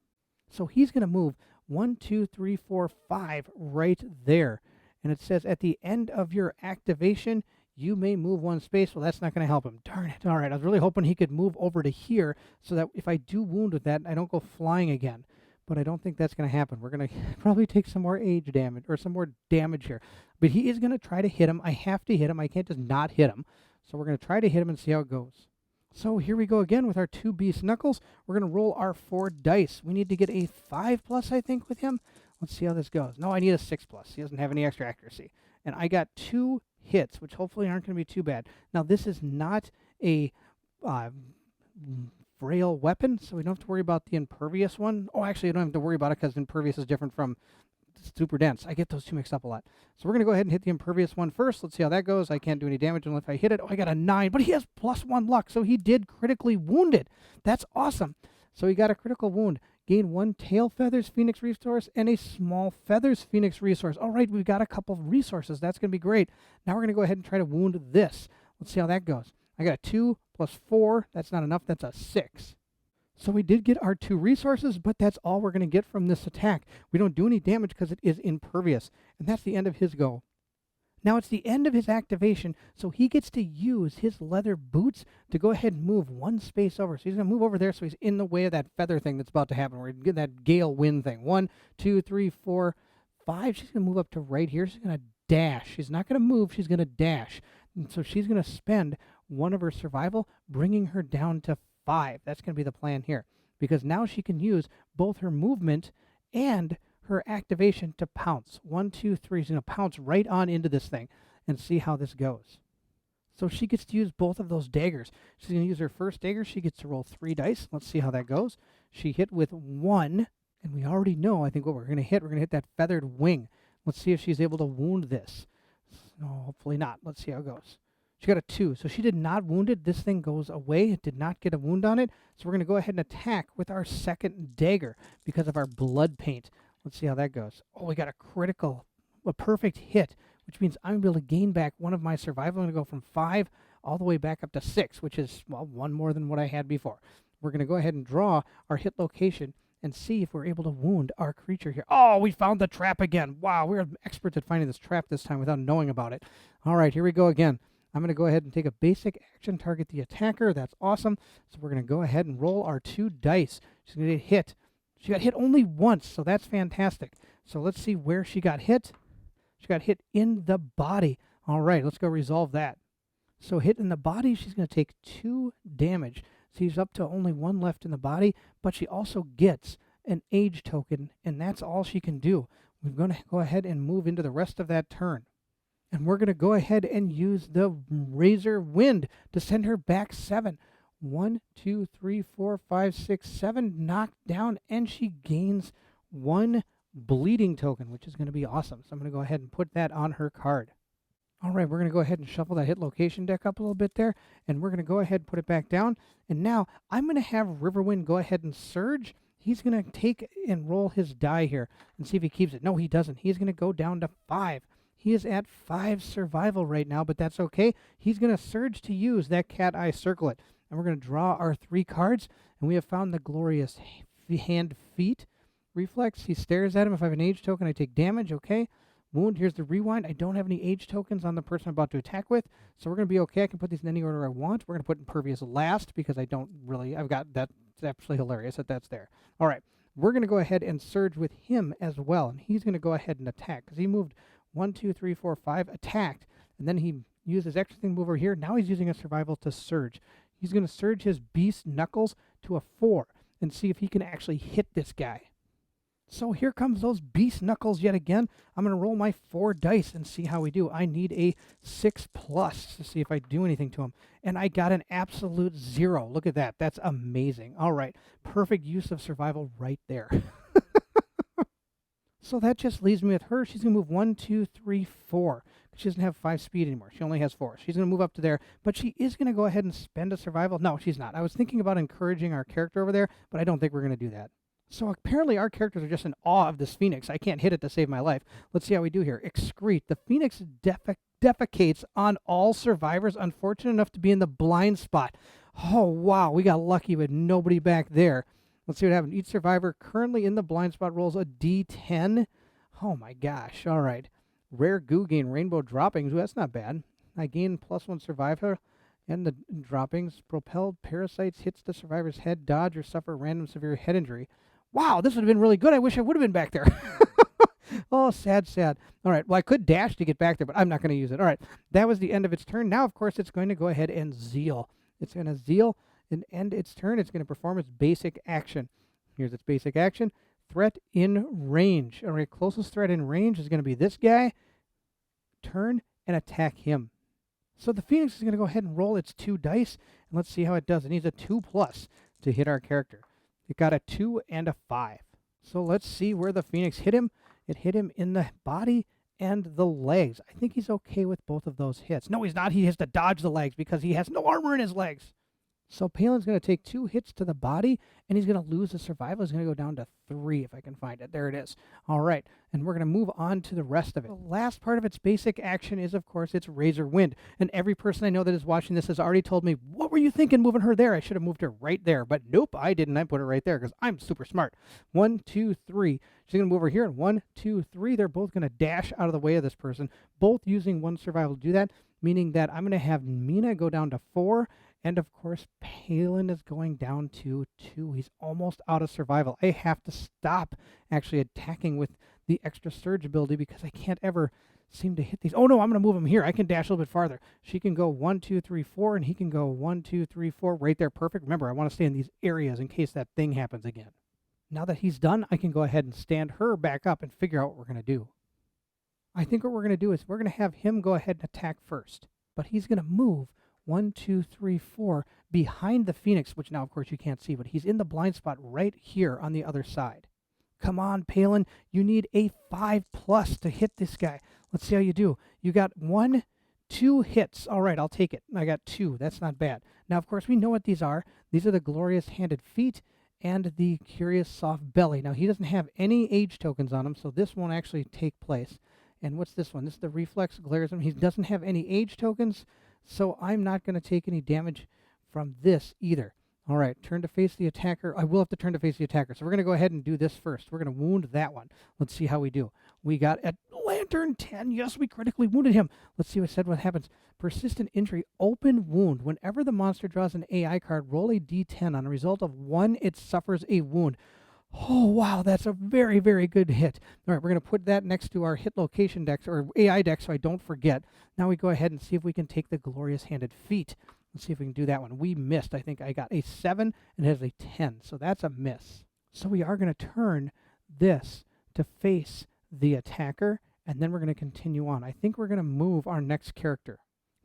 So he's going to move 1, 2, 3, 4, 5 right there. And it says at the end of your activation, you may move 1 space. Well, that's not going to help him. Darn it. All right, I was really hoping he could move over to here so that if I do wound with that, I don't go flying again. But I don't think that's going to happen. We're going to probably take some more age damage or some more damage here. But he is going to try to hit him. I have to hit him. I can't just not hit him. So we're going to try to hit him and see how it goes. So here we go again with our 2 beast knuckles. We're going to roll our 4 dice. We need to get a 5+, I think, with him. Let's see how this goes. No, I need a 6+. He doesn't have any extra accuracy. And I got 2 hits, which hopefully aren't going to be too bad. Now, this is not a frail weapon, so we don't have to worry about the impervious one. Oh, actually, I don't have to worry about it because impervious is different from super dense. I get those two mixed up a lot. So we're going to go ahead and hit the impervious one first. Let's see how that goes. I can't do any damage unless I hit it. Oh, I got a 9, but he has +1 luck, so he did critically wounded. That's awesome. So he got a critical wound. Gain 1 tail feathers Phoenix resource and a small feathers Phoenix resource. All right, we've got a couple of resources. That's going to be great. Now we're going to go ahead and try to wound this. Let's see how that goes. I got a 2 + 4. That's not enough. That's a 6. So we did get our 2 resources, but that's all we're going to get from this attack. We don't do any damage because it is impervious. And that's the end of his go. Now it's the end of his activation, so he gets to use his leather boots to go ahead and move 1 space over. So he's going to move over there so he's in the way of that feather thing that's about to happen. We're going to get that gale wind thing. 1, 2, 3, 4, 5. She's going to move up to right here. She's going to dash. She's not going to move. She's going to dash. And so she's going to spend 1 of her survival, bringing her down to 5. That's going to be the plan here. Because now she can use both her movement and her activation to pounce. 1, 2, 3. She's going to pounce right on into this thing and see how this goes. So she gets to use both of those daggers. She's going to use her first dagger. She gets to roll 3 dice. Let's see how that goes. She hit with 1, and we already know, I think, what we're going to hit. We're going to hit that feathered wing. Let's see if she's able to wound this. No, hopefully not. Let's see how it goes. She got a 2, so she did not wound it. This thing goes away. It did not get a wound on it. So we're going to go ahead and attack with our second dagger because of our blood paint. Let's see how that goes. Oh, we got a critical, a perfect hit, which means I'm able to gain back 1 of my survival. I'm going to go from 5 all the way back up to 6, which is, well, 1 more than what I had before. We're going to go ahead and draw our hit location and see if we're able to wound our creature here. Oh, we found the trap again. Wow, we're experts at finding this trap this time without knowing about it. All right, here we go again. I'm going to go ahead and take a basic action, target the attacker. That's awesome. So we're going to go ahead and roll our 2 dice. She's going to get hit. She got hit only once, so that's fantastic. So let's see where she got hit. She got hit in the body. All right, let's go resolve that. So hit in the body, she's going to take 2 damage. She's up to only 1 left in the body, but she also gets an age token, and that's all she can do. We're going to go ahead and move into the rest of that turn. And we're going to go ahead and use the Razor Wind to send her back 7. 1, 2, 3, 4, 5, 6, 7 knocked down, and she gains 1 bleeding token, which is going to be awesome. So I'm going to go ahead and put that on her card. All right, we're going to go ahead and shuffle that hit location deck up a little bit there, and we're going to go ahead and put it back down. And now I'm going to have Riverwind go ahead and surge. He's going to take and roll his die here and see if he keeps it. No, he doesn't. He's going to go down to 5. He is at 5 survival right now, but that's okay. He's going to surge to use that cat eye circlet. And we're going to draw our 3 cards, and we have found the glorious hand feet reflex. He stares at him. If I have an age token, I take damage. Okay. Wound. Here's the rewind. I don't have any age tokens on the person I'm about to attack with, so we're going to be okay. I can put these in any order I want. We're going to put impervious last because I don't really, I've got that. It's absolutely hilarious that that's there. All right. We're going to go ahead and surge with him as well, and he's going to go ahead and attack because he moved 1, 2, 3, 4, 5, attacked, and then he used his extra thing to move over here. Now he's using a survival to surge. He's going to surge his beast knuckles to a 4 and see if he can actually hit this guy. So here comes those beast knuckles yet again. I'm going to roll my 4 dice and see how we do. I need a 6+ to see if I do anything to him. And I got an absolute 0. Look at that. That's amazing. All right. Perfect use of survival right there. So that just leaves me with her. She's going to move 1, 2, 3, 4. She doesn't have 5 speed anymore. She only has 4. She's going to move up to there, but she is going to go ahead and spend a survival. No, she's not. I was thinking about encouraging our character over there, but I don't think we're going to do that. So apparently our characters are just in awe of this phoenix. I can't hit it to save my life. Let's see how we do here. Excrete. The phoenix defecates on all survivors unfortunate enough to be in the blind spot. Oh, wow. We got lucky with nobody back there. Let's see what happens. Each survivor currently in the blind spot rolls a d10. Oh my gosh. All right. Rare goo gain rainbow droppings. Ooh, that's not bad. I gain +1 survivor and the droppings. Propelled parasites hits the survivor's head, dodge, or suffer random severe head injury. Wow, this would have been really good. I wish I would have been back there. Oh, sad, sad. All right, well, I could dash to get back there, but I'm not going to use it. All right, that was the end of its turn. Now, of course, it's going to go ahead and zeal. It's going to zeal and end its turn. It's going to perform its basic action. Here's its basic action. Threat in range. All right, closest threat in range is going to be this guy. Turn and attack him. So the Phoenix is going to go ahead and roll its 2 dice, and let's see how it does. It needs a 2+ to hit our character. It got a 2 and a 5. So let's see where the Phoenix hit him. It hit him in the body and the legs. I think he's okay with both of those hits. No, he's not. He has to dodge the legs because he has no armor in his legs. So Palin's going to take 2 hits to the body, and he's going to lose the survival. He's going to go down to 3 if I can find it. There it is. All right, and we're going to move on to the rest of it. The last part of its basic action is, of course, its Razor Wind. And every person I know that is watching this has already told me, what were you thinking moving her there? I should have moved her right there. But nope, I didn't. I put her right there because I'm super smart. 1, 2, 3. She's going to move over here, and 1, 2, 3. They're both going to dash out of the way of this person, both using 1 survival to do that, meaning that I'm going to have Mina go down to 4. And, of course, Palin is going down to 2. He's almost out of survival. I have to stop actually attacking with the extra surge ability because I can't ever seem to hit these. Oh, no, I'm going to move him here. I can dash a little bit farther. She can go 1, 2, 3, 4, and he can go 1, 2, 3, 4 right there. Perfect. Remember, I want to stay in these areas in case that thing happens again. Now that he's done, I can go ahead and stand her back up and figure out what we're going to do. I think what we're going to do is we're going to have him go ahead and attack first, but he's going to move 1, 2, 3, 4 behind the Phoenix, which now, of course, you can't see, but he's in the blind spot right here on the other side. Come on, Palin. You need a 5+ to hit this guy. Let's see how you do. You got 1, 2 hits. All right, I'll take it. I got 2. That's not bad. Now, of course, we know what these are. These are the Glorious Handed Feet and the Curious Soft Belly. Now, he doesn't have any age tokens on him, so this won't actually take place. And what's this one? This is the Reflex Glarism. He doesn't have any age tokens, so I'm not going to take any damage from this either. All right, turn to face the attacker. I will have to turn to face the attacker. So we're going to go ahead and do this first. We're going to wound that one. Let's see how we do. We got at Lantern 10. Yes, we critically wounded him. Let's see what happens. Persistent injury, open wound. Whenever the monster draws an AI card, roll a d10. On a result of 1, it suffers a wound. Oh, wow, that's a very, very good hit. All right, we're going to put that next to our hit location deck, or AI deck, so I don't forget. Now we go ahead and see if we can take the Glorious Handed Feet. Let's see if we can do that one. We missed. I think I got a 7, and it has a 10, so that's a miss. So we are going to turn this to face the attacker, and then we're going to continue on. I think we're going to move our next character.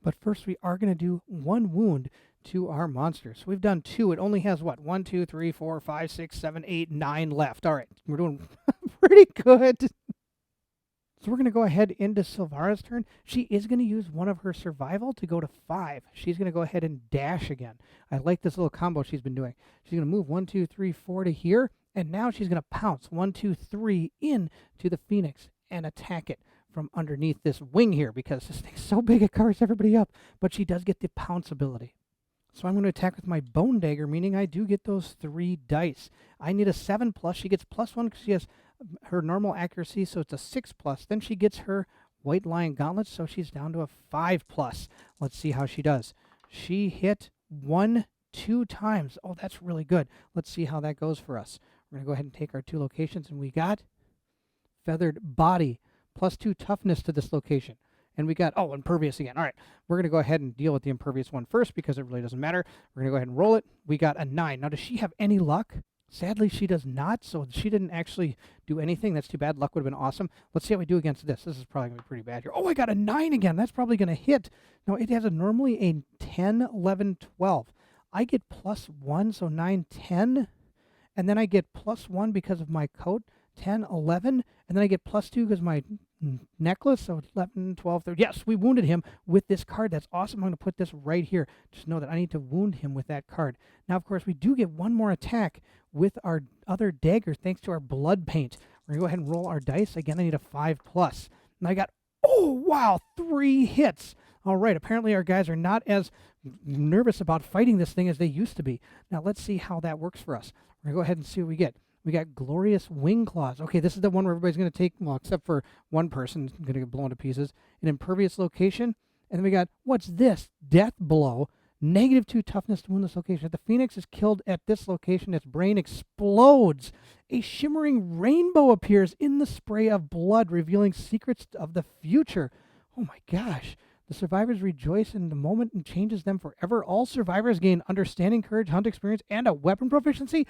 But first, we are going to do 1 wound to our monster. So we've done 2. It only has, what, 1, 2, 3, 4, 5, 6, 7, 8, 9 left. All right, we're doing pretty good. So we're going to go ahead into Silvara's turn. She is going to use one of her survival to go to 5. She's going to go ahead and dash again. I like this little combo she's been doing. She's going to move 1, 2, 3, 4 to here, and now she's going to pounce 1, 2, 3 in to the Phoenix and attack it from underneath this wing here because this thing's so big it covers everybody up. But she does get the pounce ability. So I'm going to attack with my Bone Dagger, meaning I do get those 3 dice. I need a 7+. She gets +1 because she has her normal accuracy, so it's a 6+. Then she gets her White Lion Gauntlet, so she's down to a 5+. Let's see how she does. She hit 1, 2 times. Oh, that's really good. Let's see how that goes for us. We're going to go ahead and take our 2 locations, and we got Feathered Body, +2 toughness to this location. And we got, oh, Impervious again. All right, we're going to go ahead and deal with the Impervious one first because it really doesn't matter. We're going to go ahead and roll it. We got a 9. Now, does she have any luck? Sadly, she does not, so she didn't actually do anything. That's too bad. Luck would have been awesome. Let's see how we do against this. This is probably going to be pretty bad here. Oh, I got a 9 again. That's probably going to hit. Now, it has normally a 10, 11, 12. I get +1, so 9, 10. And then I get +1 because of my coat, 10, 11. And then I get +2 because my necklace, so 11, 12, 13. Yes, we wounded him with this card. That's awesome. I'm going to put this right here. Just know that I need to wound him with that card. Now, of course, we do get one more attack with our other dagger thanks to our blood paint. We're going to go ahead and roll our dice. Again, I need a 5+. And I got, oh, wow, 3 hits. All right, apparently our guys are not as nervous about fighting this thing as they used to be. Now, let's see how that works for us. We're going to go ahead and see what we get. We got Glorious Wing Claws. Okay, this is the one where everybody's going to take, well, except for one person, going to get blown to pieces. An Impervious Location. And then we got, what's this? Death Blow. -2 toughness to wound this location. If the Phoenix is killed at this location, its brain explodes. A shimmering rainbow appears in the spray of blood, revealing secrets of the future. Oh my gosh. The survivors rejoice in the moment and changes them forever. All survivors gain understanding, courage, hunt experience, and a weapon proficiency.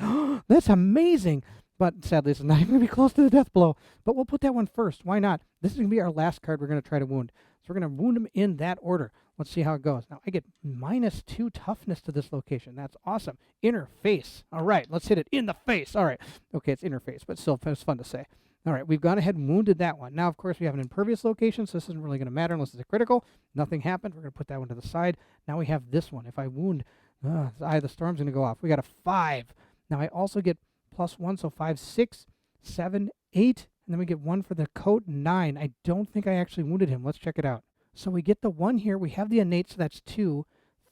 That's amazing. But sadly, this is not even going to be close to the death blow. But we'll put that one first. Why not? This is going to be our last card we're going to try to wound. So we're going to wound him in that order. Let's see how it goes. Now, I get -2 toughness to this location. That's awesome. Inner face. All right, let's hit it in the face. All right. Okay, it's inner face, but still it's fun to say. All right, we've gone ahead and wounded that one. Now, of course, we have an impervious location, so this isn't really going to matter unless it's a critical. Nothing happened. We're going to put that one to the side. Now we have this one. If I wound, the Eye of the Storm's going to go off. We got a 5. Now, I also get +1, so 5, 6, 7, 8. And then we get 1 for the coat, 9. I don't think I actually wounded him. Let's check it out. So we get the 1 here. We have the innate, so that's 2,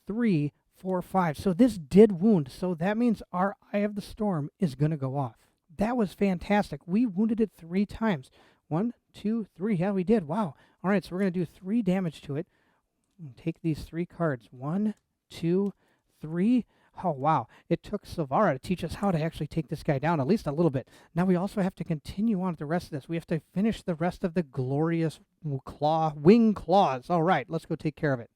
3, 4, 5. So this did wound. So that means our Eye of the Storm is going to go off. That was fantastic. We wounded it 3 times. 1, 2, 3. Yeah, we did. Wow. All right, so we're going to do 3 damage to it. Take these 3 cards. 1, 2, 3. Oh, wow. It took Silvara to teach us how to actually take this guy down, at least a little bit. Now we also have to continue on with the rest of this. We have to finish the rest of the glorious wing claws. All right, let's go take care of it.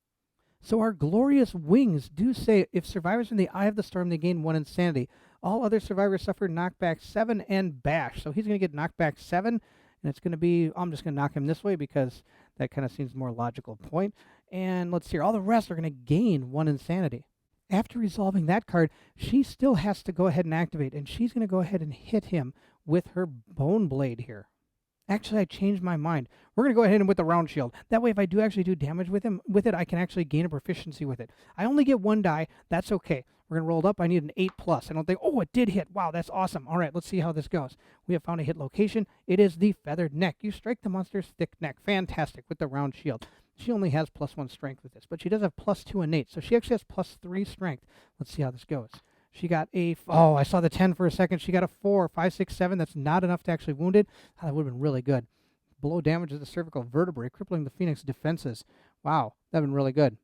So our glorious wings do say if survivors in the Eye of the Storm, they gain 1 insanity. All other survivors suffer knockback 7 and bash. So he's going to get knockback 7, and it's going to be, I'm just going to knock him this way because that kind of seems more logical point. And let's see, all the rest are going to gain 1 insanity. After resolving that card, she still has to go ahead and activate, and she's going to go ahead and hit him with her Bone Blade here. Actually, I changed my mind. We're going to go ahead and with the Round Shield. That way, if I do actually do damage with it, I can actually gain a proficiency with it. I only get 1 die. That's okay. We're going to roll it up. I need an 8+. I don't think, oh, it did hit. Wow, that's awesome. All right, let's see how this goes. We have found a hit location. It is the Feathered Neck. You strike the monster's thick neck. Fantastic with the Round Shield. She only has +1 strength with this, but she does have +2 innate, so she actually has +3 strength. Let's see how this goes. She got a, oh, I saw the 10 for a second. She got a 4, 5, 6, 7. That's not enough to actually wound it. Oh, that would have been really good. Below damages the cervical vertebrae, crippling the Phoenix defenses. Wow, that would have been really good.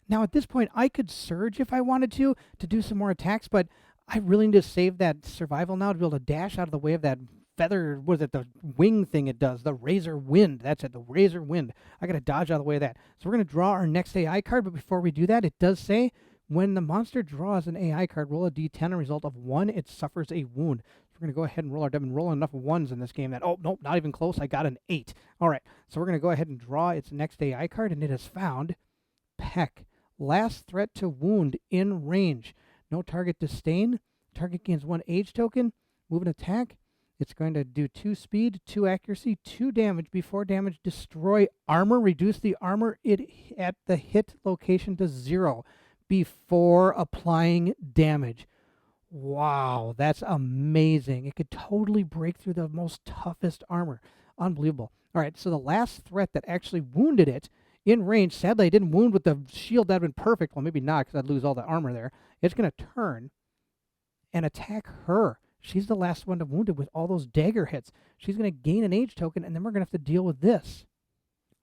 Now, at this point, I could surge if I wanted to do some more attacks, but I really need to save that survival now to be able to dash out of the way of that feather, what is it, the wing thing it does, the Razor Wind. That's it, the Razor Wind. I got to dodge out of the way of that. So we're going to draw our next AI card, but before we do that, it does say, when the monster draws an AI card, roll a d10, a result of 1, it suffers a wound. So we're going to go ahead and roll our, I've been rolling enough 1s in this game that, oh, nope, not even close, I got an 8. All right, so we're going to go ahead and draw its next AI card, and it has found Peck. Last threat to wound in range. No target disdain. Target gains 1 age token. Move and attack. It's going to do 2 speed, 2 accuracy, 2 damage. Before damage, destroy armor. Reduce the armor at the hit location to 0 before applying damage. Wow, that's amazing. It could totally break through the most toughest armor. Unbelievable. All right, so the last threat that actually wounded it in range, sadly, I didn't wound with the shield. That would have been perfect. Well, maybe not because I'd lose all the armor there. It's going to turn and attack her. She's the last one to wound it with all those dagger hits. She's going to gain an age token, and then we're going to have to deal with this.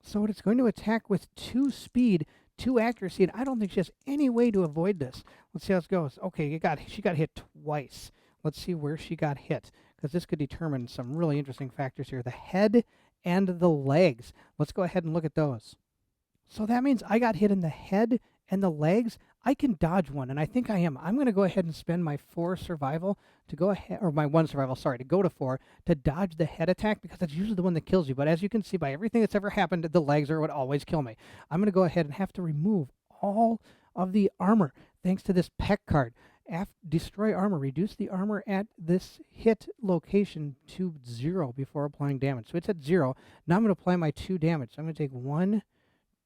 So it's going to attack with 2 speed, 2 accuracy, and I don't think she has any way to avoid this. Let's see how this goes. Okay, she got hit twice. Let's see where she got hit, because this could determine some really interesting factors here. The head and the legs. Let's go ahead and look at those. So that means I got hit in the head and the legs. I can dodge 1, and I think I am. I'm going to go ahead and spend my 4 survival to go ahead, or my 1 survival, sorry, to go to 4 to dodge the head attack, because that's usually the one that kills you. But as you can see by everything that's ever happened, the legs are what always kill me. I'm going to go ahead and have to remove all of the armor thanks to this Peck card. Destroy armor. Reduce the armor at this hit location to 0 before applying damage. So it's at 0. Now I'm going to apply my 2 damage. So I'm going to take 1,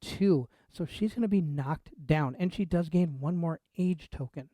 2. So she's going to be knocked down, and she does gain 1 more age token.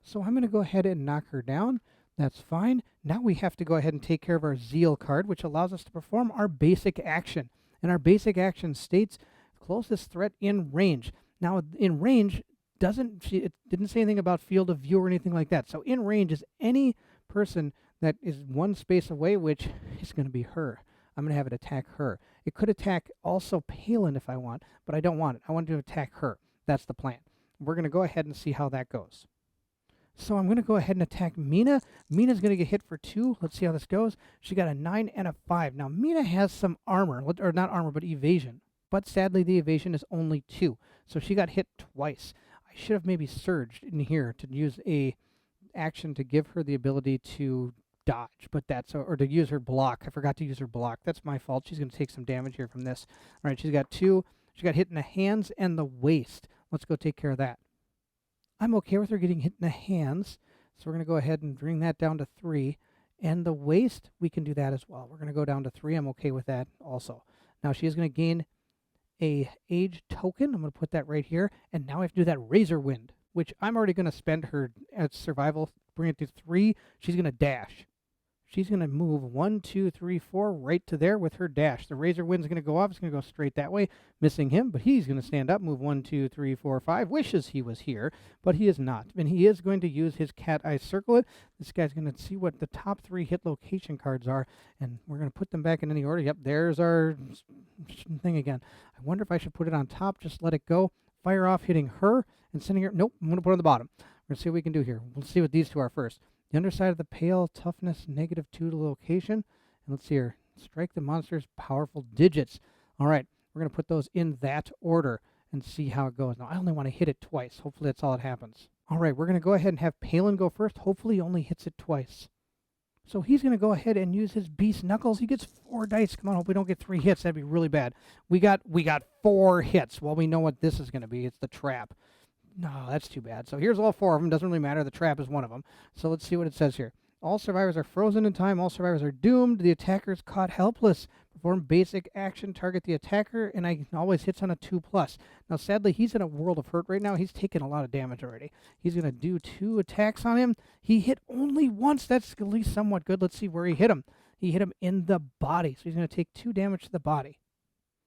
So I'm going to go ahead and knock her down. That's fine. Now we have to go ahead and take care of our Zeal card, which allows us to perform our basic action. And our basic action states closest threat in range. Now, in range, it didn't say anything about field of view or anything like that. So in range is any person that is one space away, which is going to be her. I'm going to have it attack her. It could attack also Palin if I want, but I don't want it. I want to attack her. That's the plan. We're going to go ahead and see how that goes. So I'm going to go ahead and attack Mina. Mina's going to get hit for 2. Let's see how this goes. She got a 9 and a 5. Now, Mina has some armor, or not armor, but evasion. But sadly, the evasion is only 2. So she got hit twice. I should have maybe surged in here to use a action to give her the ability to dodge, but or to use her block. I forgot to use her block. That's my fault. She's going to take some damage here from this. All right, she's got 2. She got hit in the hands and the waist. Let's go take care of that. I'm okay with her getting hit in the hands, so we're going to go ahead and bring that down to 3. And the waist, we can do that as well. We're going to go down to 3. I'm okay with that also. Now she is going to gain a age token. I'm going to put that right here. And now I have to do that Razor Wind, which I'm already going to spend her at survival, bring it to 3. She's going to dash. She's going to move 1, 2, 3, 4 right to there with her dash. The Razor Wind's going to go up. It's going to go straight that way, missing him. But he's going to stand up, move 1, 2, 3, 4, 5. Wishes he was here, but he is not. And he is going to use his cat eye circle it. This guy's going to see what the top 3 hit location cards are, and we're going to put them back in any order. Yep, there's our thing again. I wonder if I should put it on top, just let it go. Fire off hitting her and sending her. Nope, I'm going to put it on the bottom. We're going to see what we can do here. We'll see what these 2 are first. The underside of the pale, toughness, -2 to location. And let's see here. Strike the monster's powerful digits. All right, we're going to put those in that order and see how it goes. Now, I only want to hit it twice. Hopefully, that's all that happens. All right, we're going to go ahead and have Palin go first. Hopefully, he only hits it twice. So he's going to go ahead and use his Beast Knuckles. He gets 4 dice. Come on, hope we don't get 3 hits. That'd be really bad. We got 4 hits. Well, we know what this is going to be. It's the trap. No, that's too bad. So here's all 4 of them. Doesn't really matter. The trap is one of them. So let's see what it says here. All survivors are frozen in time. All survivors are doomed. The attacker is caught helpless. Perform basic action. Target the attacker. And I always hits on a 2+. Now, sadly, he's in a world of hurt right now. He's taken a lot of damage already. He's going to do 2 attacks on him. He hit only once. That's at least somewhat good. Let's see where he hit him. He hit him in the body. So he's going to take 2 damage to the body.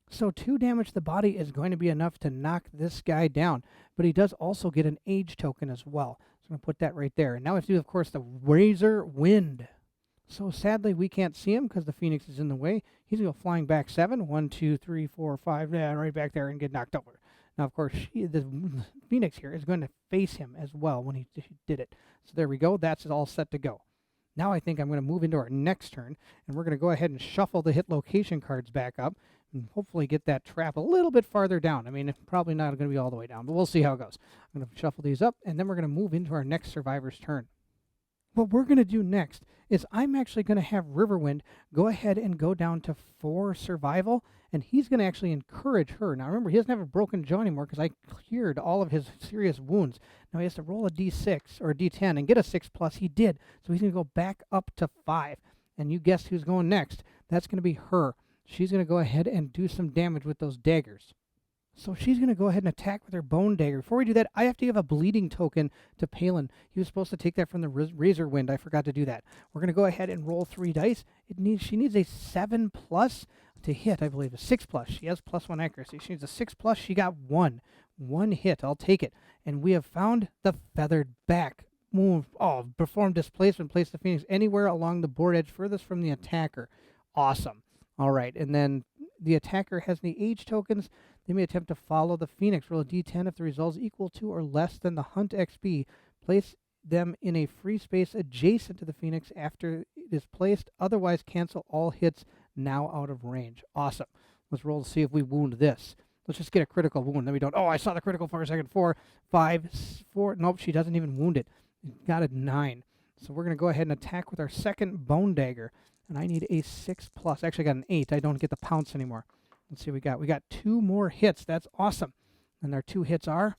So 2 damage to the body is going to be enough to knock this guy down. But he does also get an age token as well. So I'm going to put that right there. And now we have to do, of course, the Razor Wind. So sadly, we can't see him because the Phoenix is in the way. He's going to go flying back 7. 1, 2, 3, 4, 5. Yeah, right back there and get knocked over. Now, of course, the Phoenix here is going to face him as well when he did it. So there we go. That's all set to go. Now I think I'm going to move into our next turn. And we're going to go ahead and shuffle the hit location cards back up. And hopefully get that trap a little bit farther down. I mean, probably not going to be all the way down, but we'll see how it goes. I'm going to shuffle these up, and then we're going to move into our next survivor's turn. What we're going to do next is I'm actually going to have Riverwind go ahead and go down to 4 survival, and he's going to actually encourage her. Now, remember, he doesn't have a broken jaw anymore because I cleared all of his serious wounds. Now, he has to roll a d6 or a d10 and get a 6+. He did, so he's going to go back up to 5. And you guessed who's going next. That's going to be her. She's going to go ahead and do some damage with those daggers. So she's going to go ahead and attack with her bone dagger. Before we do that, I have to give a bleeding token to Palin. He was supposed to take that from the Razor Wind. I forgot to do that. We're going to go ahead and roll 3 dice. She needs a 7+ to hit, I believe. A 6+. She has +1 accuracy. She needs a 6+. She got 1. 1 hit. I'll take it. And we have found the feathered back. Move. Oh, perform displacement. Place the Phoenix anywhere along the board edge furthest from the attacker. Awesome. All right, and then the attacker has any age tokens. They may attempt to follow the Phoenix. Roll a d10 if the result is equal to or less than the Hunt XP. Place them in a free space adjacent to the Phoenix after it is placed. Otherwise, cancel all hits now out of range. Awesome. Let's roll to see if we wound this. Let's just get a critical wound. Then we don't. Oh, I saw the critical for a second. 4, 5, 4. Nope, she doesn't even wound it. Got a 9. So we're going to go ahead and attack with our second bone dagger. And I need a 6+. Actually, I got an 8. I don't get the pounce anymore. Let's see what we got. We got 2 more hits. That's awesome. And our 2 hits are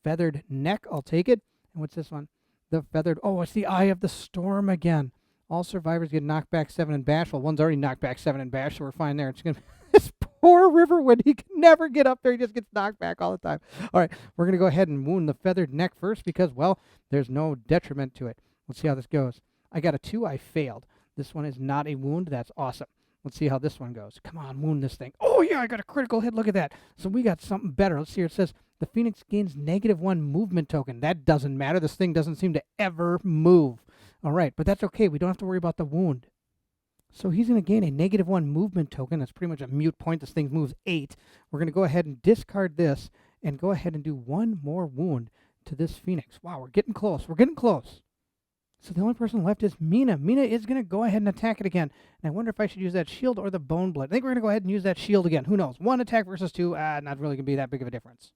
Feathered Neck. I'll take it. And what's this one? The Feathered... Oh, it's the Eye of the Storm again. All survivors get knocked back 7 and Bashful. One's already knocked back 7 and Bash, so we're fine there. It's going to be this poor Riverwind. He can never get up there. He just gets knocked back all the time. All right, we're going to go ahead and wound the Feathered Neck first because, well, there's no detriment to it. Let's see how this goes. I got a 2. I failed. This one is not a wound. That's awesome. Let's see how this one goes. Come on, wound this thing. Oh, yeah, I got a critical hit. Look at that. So we got something better. Let's see here. It says the Phoenix gains -1 movement token. That doesn't matter. This thing doesn't seem to ever move. All right, but that's okay. We don't have to worry about the wound. So he's going to gain a -1 movement token. That's pretty much a mute point. This thing moves 8. We're going to go ahead and discard this and go ahead and do one more wound to this Phoenix. Wow, we're getting close. We're getting close. So the only person left is Mina. Mina is going to go ahead and attack it again. And I wonder if I should use that shield or the bone blade. I think we're going to go ahead and use that shield again. Who knows? 1 attack versus 2. Not really going to be that big of a difference.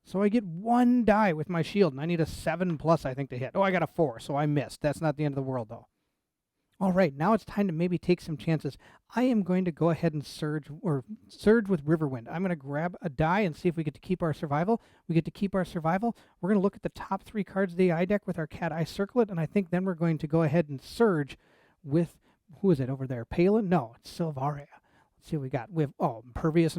So I get 1 die with my shield, and I need a 7+, I think, to hit. Oh, I got a 4, so I missed. That's not the end of the world, though. All right, now it's time to maybe take some chances. I am going to go ahead and surge with Riverwind. I'm going to grab a die and see if we get to keep our survival. We get to keep our survival. We're going to look at the top 3 cards of the eye deck with our cat eye circlet, and I think then we're going to go ahead and surge with, who is it over there? Palin? No, it's Silvaria. Let's see what we got. We have, Impervious,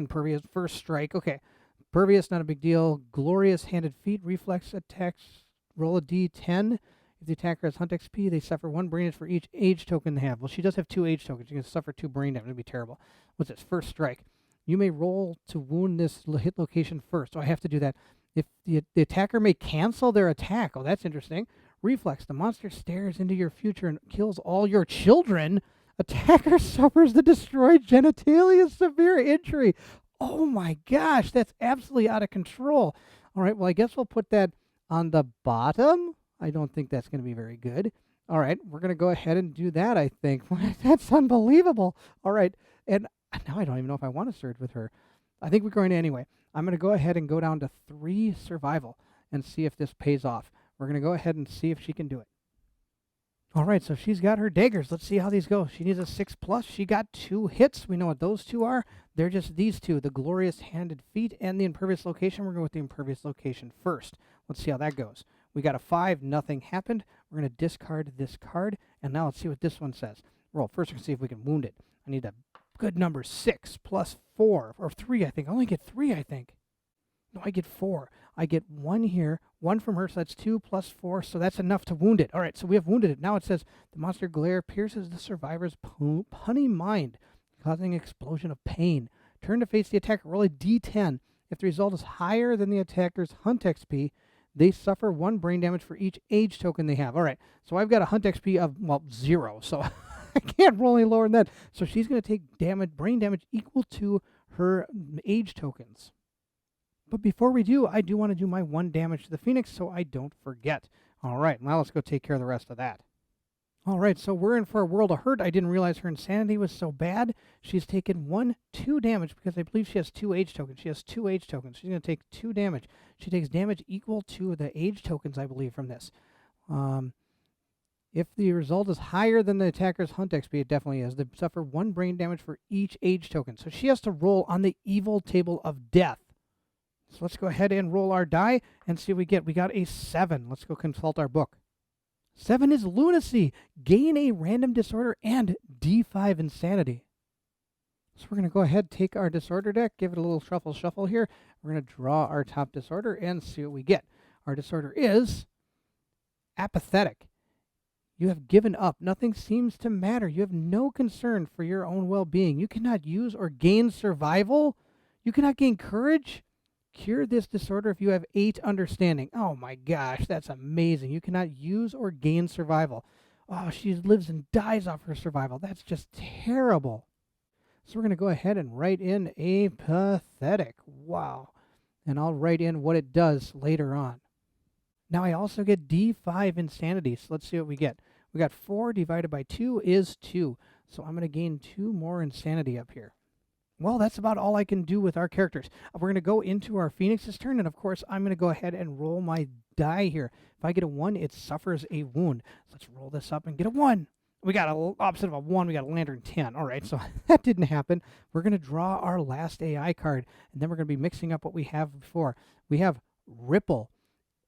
first strike. Okay, Impervious, not a big deal. Glorious Handed Feet, reflex attacks, roll a d10. If the attacker has Hunt XP, they suffer 1 brain damage for each age token they have. Well, she does have 2 age tokens. She's going to suffer 2 brain damage. It would be terrible. What's this? First strike. You may roll to wound this hit location first. So I have to do that. If the attacker may cancel their attack. Oh, that's interesting. Reflex. The monster stares into your future and kills all your children. Attacker suffers the destroyed genitalia severe injury. Oh my gosh, that's absolutely out of control. All right, well, I guess we'll put that on the bottom. I don't think that's going to be very good. All right, we're going to go ahead and do that, I think. That's unbelievable. All right, and now I don't even know if I want to surge with her. I think we're going to anyway. I'm going to go ahead and go down to 3 survival and see if this pays off. We're going to go ahead and see if she can do it. All right, so she's got her daggers. Let's see how these go. She needs a 6+. She got 2 hits. We know what those 2 are. They're just these 2, the Glorious Handed Feet and the Impervious Location. We're going with the Impervious Location first. Let's see how that goes. We got a 5. Nothing happened. We're going to discard this card. And now let's see what this one says. Roll. First, we're going to see if we can wound it. I need a good number, 6 + 4. Or 3, I think. I only get 3, I think. No, I get 4. I get 1 here, 1 from her, so that's 2 + 4, so that's enough to wound it. All right, so we have wounded it. Now it says, the monster glare pierces the survivor's punny mind, causing an explosion of pain. Turn to face the attacker. Roll a d10. If the result is higher than the attacker's Hunt XP, they suffer 1 brain damage for each age token they have. All right, so I've got a Hunt XP of, 0, so I can't roll any lower than that. So she's going to take brain damage equal to her age tokens. But before we do, I do want to do my 1 damage to the Phoenix so I don't forget. All right, now let's go take care of the rest of that. All right, so we're in for a world of hurt. I didn't realize her insanity was so bad. She's taken 2 damage because I believe she has 2 age tokens. She has 2 age tokens. She's going to take 2 damage. She takes damage equal to the age tokens, I believe, from this. If the result is higher than the attacker's Hunt XP, it definitely is. They suffer 1 brain damage for each age token. So she has to roll on the evil table of death. So let's go ahead and roll our die and see what we get. We got a 7. Let's go consult our book. 7 is lunacy. Gain a random disorder and D5 insanity. So we're going to go ahead, take our disorder deck, give it a little shuffle here. We're going to draw our top disorder and see what we get. Our disorder is apathetic. You have given up. Nothing seems to matter. You have no concern for your own well-being. You cannot use or gain survival. You cannot gain courage. Cure this disorder if you have 8 understanding. Oh my gosh, that's amazing. You cannot use or gain survival. Oh, she lives and dies off her survival. That's just terrible. So we're going to go ahead and write in apathetic. Wow. And I'll write in what it does later on. Now I also get D5 insanity. So let's see what we get. We got 4 divided by 2 is 2. So I'm going to gain 2 more insanity up here. Well, that's about all I can do with our characters. We're going to go into our Phoenix's turn, and of course, I'm going to go ahead and roll my die here. If I get a 1, it suffers a wound. So let's roll this up and get a 1. We got an opposite of a 1. We got a Lantern 10. All right, so that didn't happen. We're going to draw our last AI card, and then we're going to be mixing up what we have before. We have Ripple.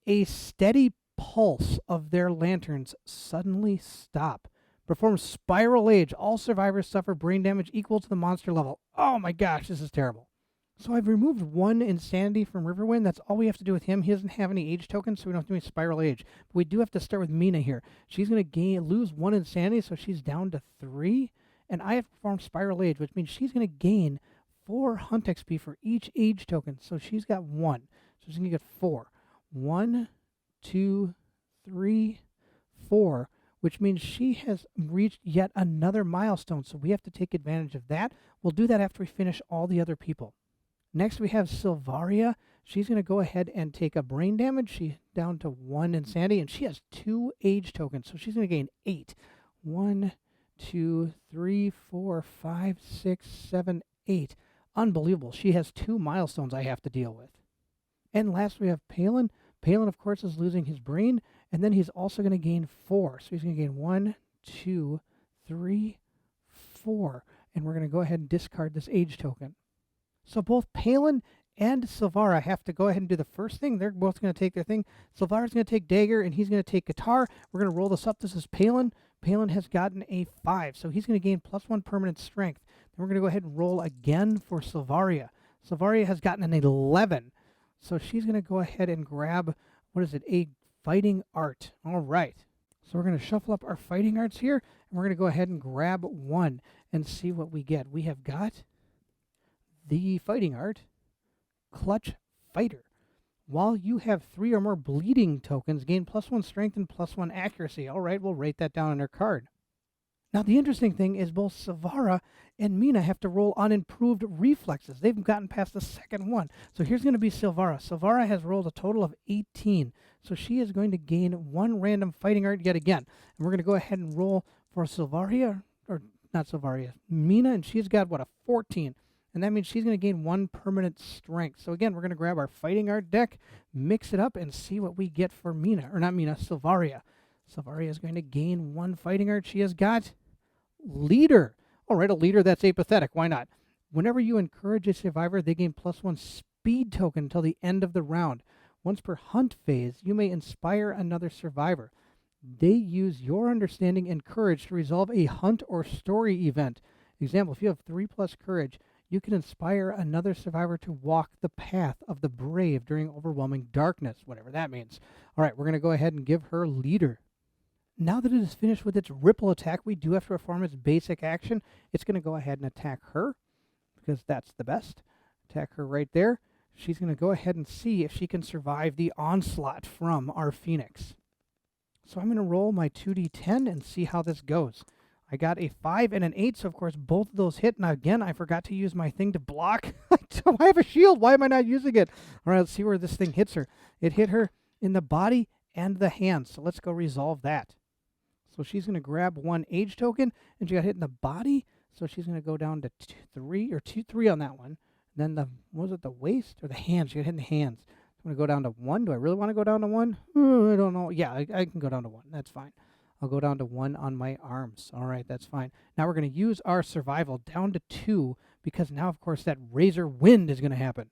A steady pulse of their lanterns suddenly stop. Performs Spiral Age. All survivors suffer brain damage equal to the monster level. Oh my gosh, this is terrible. So I've removed 1 insanity from Riverwind. That's all we have to do with him. He doesn't have any age tokens, so we don't have to do any Spiral Age. But we do have to start with Mina here. She's going to lose 1 insanity, so she's down to 3. And I have to perform Spiral Age, which means she's going to gain 4 Hunt XP for each age token. So she's got 1. So she's going to get 4. 1, 2, 3, 4, which means she has reached yet another milestone. So we have to take advantage of that. We'll do that after we finish all the other people. Next, we have Silvaria. She's going to go ahead and take a brain damage. She's down to 1 insanity, and she has 2 age tokens. So she's going to gain 8. 1, 2, 3, 4, 5, 6, 7, 8. Unbelievable. She has 2 milestones I have to deal with. And last, we have Palin. Palin, of course, is losing his brain, and then he's also going to gain 4. So he's going to gain 1, 2, 3, 4. And we're going to go ahead and discard this age token. So both Palin and Silvara have to go ahead and do the first thing. They're both going to take their thing. Silvara's going to take Dagger, and he's going to take Guitar. We're going to roll this up. This is Palin. Palin has gotten a 5, so he's going to gain +1 permanent strength. Then we're going to go ahead and roll again for Silvaria. Silvaria has gotten an 11, so she's going to go ahead and grab, what is it, a Fighting Art. All right. So we're going to shuffle up our Fighting Arts here, and we're going to go ahead and grab 1 and see what we get. We have got the Fighting Art, Clutch Fighter. While you have 3 or more bleeding tokens, gain +1 strength and +1 accuracy. All right, we'll write that down on our card. Now, the interesting thing is both Silvara and Mina have to roll on improved reflexes. They've gotten past the second one. So here's going to be Silvara. Silvara has rolled a total of 18. So she is going to gain 1 random Fighting Art yet again. And we're going to go ahead and roll for Silvaria, or not Silvaria, Mina, and she's got, what, a 14. And that means she's going to gain 1 permanent strength. So again, we're going to grab our Fighting Art deck, mix it up, and see what we get for Mina. Or not Mina, Silvaria. Silvaria is going to gain 1 Fighting Art. She has got Leader. All right, a Leader that's apathetic. Why not? Whenever you encourage a survivor, they gain +1 speed token until the end of the round. Once per hunt phase, you may inspire another survivor. They use your understanding and courage to resolve a hunt or story event. Example, if you have 3+ courage, you can inspire another survivor to walk the path of the brave during overwhelming darkness, whatever that means. All right, we're going to go ahead and give her Leader. Now that it is finished with its ripple attack, we do have to perform its basic action. It's going to go ahead and attack her, because that's the best. Attack her right there. She's going to go ahead and see if she can survive the onslaught from our Phoenix. So I'm going to roll my 2d10 and see how this goes. I got a 5 and an 8, so of course both of those hit. Now again, I forgot to use my thing to block. I have a shield. Why am I not using it? All right, let's see where this thing hits her. It hit her in the body and the hands. So let's go resolve that. So she's going to grab 1 age token, and she got hit in the body. So she's going to go down to 3 on that one. Then was it the waist or the hands? She got hit in the hands. I'm going to go down to 1. Do I really want to go down to 1? I don't know. Yeah, I can go down to 1. That's fine. I'll go down to 1 on my arms. All right, that's fine. Now we're going to use our survival down to 2, because now, of course, that razor wind is going to happen.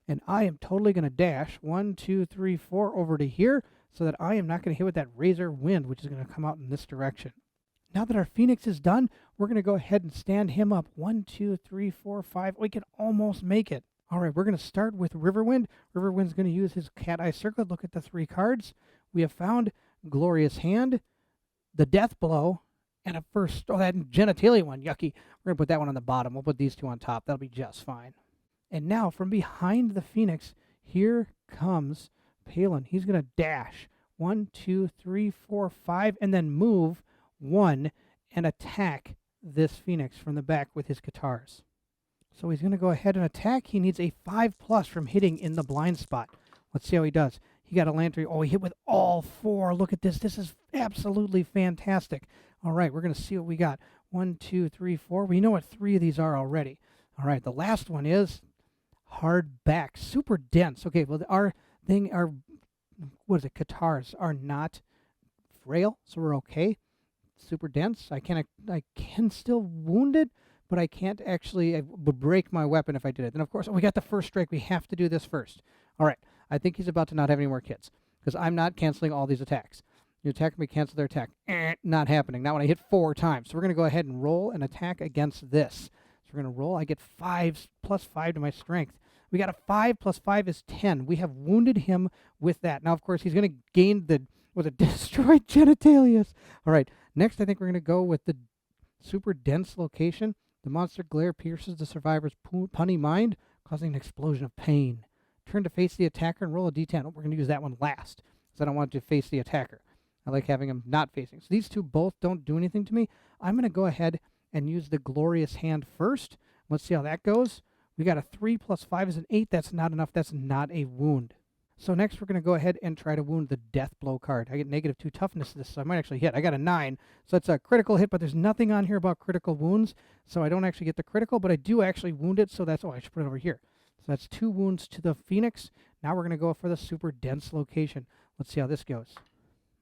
And I am totally going to dash 1, 2, 3, 4 over to here, so that I am not going to hit with that razor wind, which is going to come out in this direction. Now that our Phoenix is done, we're going to go ahead and stand him up. 1, 2, 3, 4, 5. We can almost make it. All right, we're going to start with Riverwind. Riverwind's going to use his cat eye circlet. Look at the 3 cards. We have found Glorious Hand, the Death Blow, and a first, that genitalia one, yucky. We're going to put that one on the bottom. We'll put these 2 on top. That'll be just fine. And now, from behind the Phoenix, here comes Palin. He's going to dash 1, 2, 3, 4, 5, and then move 1 and attack this Phoenix from the back with his guitars. So he's going to go ahead and attack. He needs a 5+ from hitting in the blind spot. Let's see how he does. He got a lantern. Oh, he hit with all 4. Look at this. This is absolutely fantastic. All right, we're going to see what we got. 1, 2, 3, 4. We know what 3 of these are already. All right, the last one is Hard Back. Super dense. Okay, well, our guitars are not frail, so we're okay. Super dense. I can still wound it, but I can't actually, I would break my weapon if I did it. And of course, we got the first strike. We have to do this first. All right, I think he's about to not have any more kits, because I'm not canceling all these attacks. You attack me, cancel their attack. Not happening. Not when I hit 4 times. So we're going to go ahead and roll an attack against this. So we're going to roll. I get 5 plus 5 to my strength. We got a 5 plus 5 is 10. We have wounded him with that. Now, of course, he's going to gain the destroyed genitalias. All right. Next, I think we're going to go with the Super dense location. The monster glare pierces the survivor's punny mind, causing an explosion of pain. Turn to face the attacker and roll a d10. Oh, we're going to use that one last, because I don't want to face the attacker. I like having him not facing. So these two both don't do anything to me. I'm going to go ahead and use the glorious hand first. Let's see how that goes. We got a 3 plus 5 is an 8. That's not enough. That's not a wound. So next we're going to go ahead and try to wound the death blow card. I get -2 toughness to this, so I might actually hit. I got a 9, so it's a critical hit, but there's nothing on here about critical wounds, so I don't actually get the critical, but I do actually wound it, so that's, oh, I should put it over here. So that's 2 wounds to the Phoenix. Now we're going to go for the super dense location. Let's see how this goes.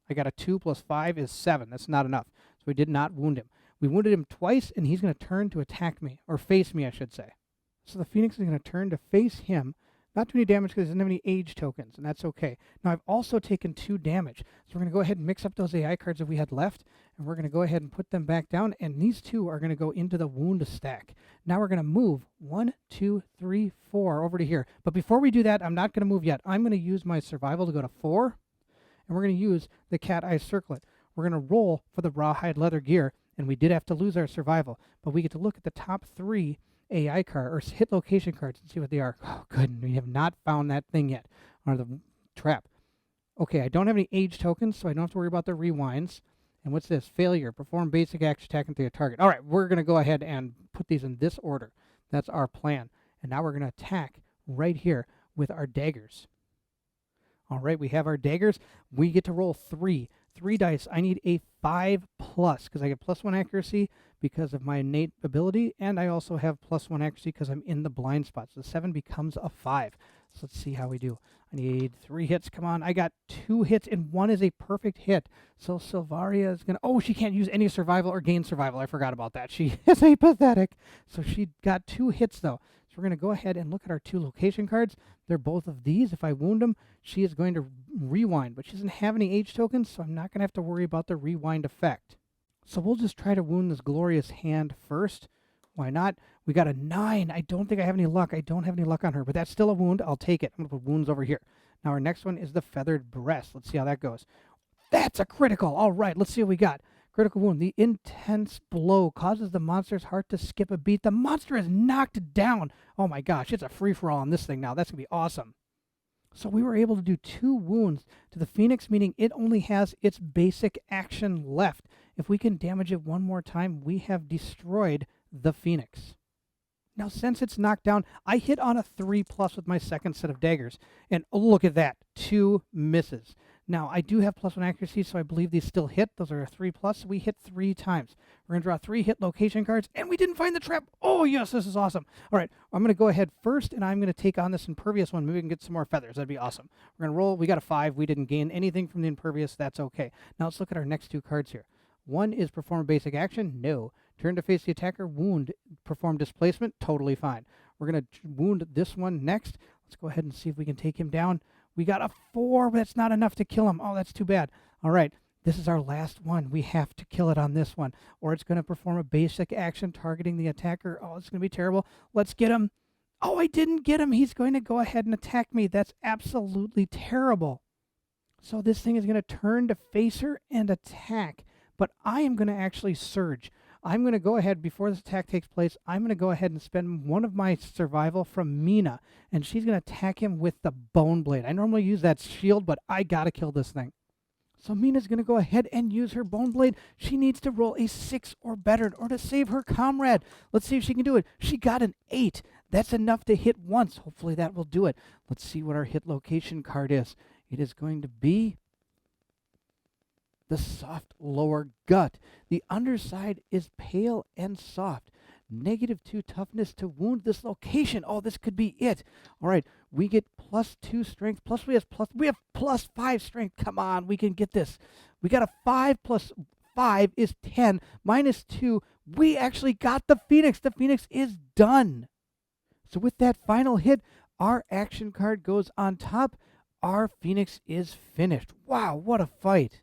I got a 2 plus 5 is 7. That's not enough, so we did not wound him. We wounded him twice, and he's going to turn to attack me, or face me, I should say. So the Phoenix is going to turn to face him. Not too many damage because he doesn't have any age tokens, and that's okay. Now, I've also taken 2 damage. So we're going to go ahead and mix up those AI cards that we had left, and we're going to go ahead and put them back down, and these 2 are going to go into the wound stack. Now we're going to move 1, 2, 3, 4 over to here. But before we do that, I'm not going to move yet. I'm going to use my survival to go to 4, and we're going to use the cat eye circlet. We're going to roll for the rawhide leather gear, and we did have to lose our survival, but we get to look at the top 3 AI card or hit location cards and see what they are. Oh, good. We have not found that thing yet, or the trap. Okay, I don't have any age tokens, so I don't have to worry about the rewinds. And what's this? Failure. Perform basic action attack into a target. All right, we're going to go ahead and put these in this order. That's our plan. And now we're going to attack right here with our daggers. All right, we have our daggers. We get to roll 3 dice. I need a 5 plus because I get +1 accuracy because of my innate ability, and I also have +1 accuracy because I'm in the blind spot. So the 7 becomes a 5. So let's see how we do. I need 3 hits. Come on. I got 2 hits, and 1 is a perfect hit. So Silvaria is going to... Oh, she can't use any survival or gain survival. I forgot about that. She is a pathetic. So she got 2 hits, though. So we're going to go ahead and look at our 2 location cards. They're both of these. If I wound them, she is going to rewind, but she doesn't have any age tokens, so I'm not going to have to worry about the rewind effect. So we'll just try to wound this glorious hand first. Why not? We got a 9. I don't think I have any luck. I don't have any luck on her, but that's still a wound. I'll take it. I'm going to put wounds over here. Now our next one is the feathered breast. Let's see how that goes. That's a critical. All right, let's see what we got. Critical wound. The intense blow causes the monster's heart to skip a beat. The monster is knocked down. Oh my gosh, it's a free-for-all on this thing now. That's going to be awesome. So we were able to do 2 wounds to the Phoenix, meaning it only has its basic action left. If we can damage it one more time, we have destroyed the Phoenix. Now, since it's knocked down, I hit on a 3 plus with my second set of daggers. And look at that, 2 misses. Now, I do have +1 accuracy, so I believe these still hit. Those are a 3 plus. So we hit 3 times. We're going to draw 3 hit location cards, and we didn't find the trap. Oh, yes, this is awesome. All right, I'm going to go ahead first, and I'm going to take on this impervious one. Maybe we can get some more feathers. That'd be awesome. We're going to roll. We got a 5. We didn't gain anything from the impervious. That's okay. Now, let's look at our next 2 cards here. One is perform a basic action. No. Turn to face the attacker. Wound. Perform displacement. Totally fine. We're going to wound this one next. Let's go ahead and see if we can take him down. We got a 4, but that's not enough to kill him. Oh, that's too bad. All right, this is our last one. We have to kill it on this one, or it's going to perform a basic action targeting the attacker. Oh, it's going to be terrible. Let's get him. Oh, I didn't get him. He's going to go ahead and attack me. That's absolutely terrible. So this thing is going to turn to face her and attack, but I am going to actually surge. I'm going to go ahead, before this attack takes place, I'm going to go ahead and spend one of my survival from Mina, and she's going to attack him with the bone blade. I normally use that shield, but I got to kill this thing. So Mina's going to go ahead and use her bone blade. She needs to roll a 6 or better in order to save her comrade. Let's see if she can do it. She got an 8. That's enough to hit once. Hopefully that will do it. Let's see what our hit location card is. It is going to be the soft lower gut. The underside is pale and soft. -2 toughness to wound this location. Oh, this could be it. All right, we get +2 strength. Plus we have +5 strength. Come on, we can get this. We got a 5 plus 5 is 10. -2. We actually got the Phoenix. The Phoenix is done. So with that final hit, our action card goes on top. Our Phoenix is finished. Wow, what a fight.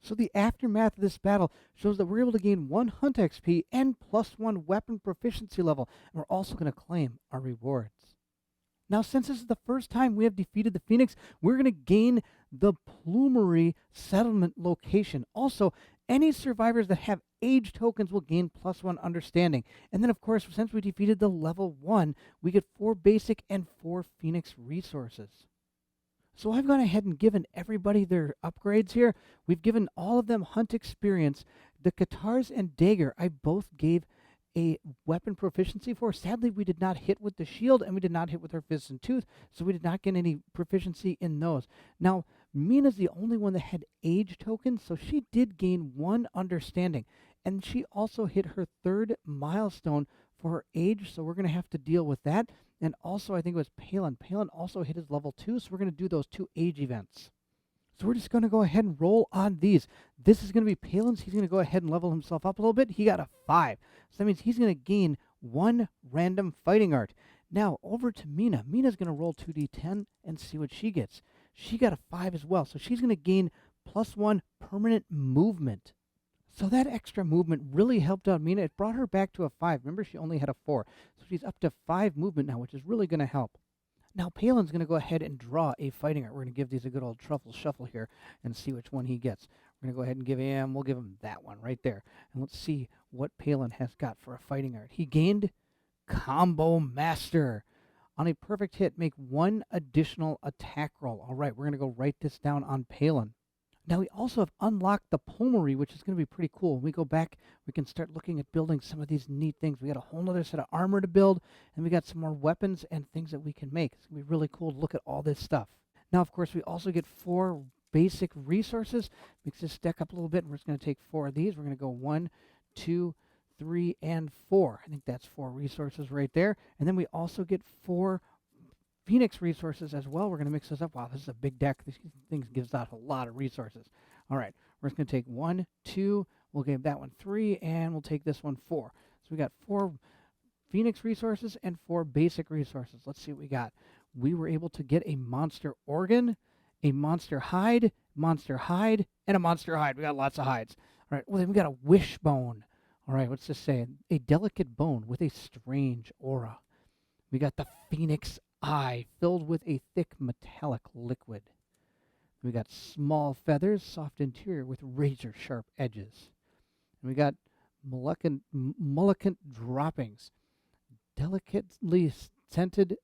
So the aftermath of this battle shows that we're able to gain 1 hunt XP and +1 weapon proficiency level. And we're also going to claim our rewards. Now, since this is the first time we have defeated the Phoenix, we're going to gain the Plumery settlement location. Also, any survivors that have age tokens will gain +1 understanding. And then, of course, since we defeated the level 1, we get 4 basic and 4 Phoenix resources. So I've gone ahead and given everybody their upgrades here. We've given all of them hunt experience. The Katars and Dagger, I both gave a weapon proficiency for. Sadly, we did not hit with the shield, and we did not hit with her fist and tooth, so we did not get any proficiency in those. Now, Mina's the only one that had age tokens, so she did gain 1 understanding. And she also hit her 3rd milestone for her age, so we're going to have to deal with that. And also, I think it was Palin. Palin also hit his level 2, so we're going to do those 2 age events. So we're just going to go ahead and roll on these. This is going to be Palin's. He's going to go ahead and level himself up a little bit. He got a 5. So that means he's going to gain 1 random fighting art. Now, over to Mina. Mina's going to roll 2d10 and see what she gets. She got a 5 as well, so she's going to gain +1 permanent movement. So that extra movement really helped out Mina. It brought her back to a 5. Remember, she only had a 4. So she's up to 5 movement now, which is really going to help. Now, Palin's going to go ahead and draw a fighting art. We're going to give these a good old truffle shuffle here and see which one he gets. We're going to go ahead and give him, we'll give him that one right there. And let's see what Palin has got for a fighting art. He gained Combo Master. On a perfect hit, make 1 additional attack roll. All right, we're going to go write this down on Palin. Now, we also have unlocked the Pomery, which is going to be pretty cool. When we go back, we can start looking at building some of these neat things. We got a whole other set of armor to build, and we got some more weapons and things that we can make. It's going to be really cool to look at all this stuff. Now, of course, we also get 4 basic resources. Mix this deck up a little bit, and we're just going to take 4 of these. We're going to go 1, 2, 3, and 4. I think that's 4 resources right there. And then we also get 4 Phoenix resources as well. We're going to mix this up. Wow, this is a big deck. This thing gives out a lot of resources. All right, we're just going to take 1, 2, we'll give that one 3, and we'll take this one 4. So we got 4 Phoenix resources and 4 basic resources. Let's see what we got. We were able to get a monster organ, a monster hide, and a monster hide. We got lots of hides. All right, well, then we got a wishbone. All right, what's this say? A delicate bone with a strange aura. We got the Phoenix eye filled with a thick metallic liquid. We got small feathers, soft interior with razor sharp edges. And we got mullicant droppings, delicately scented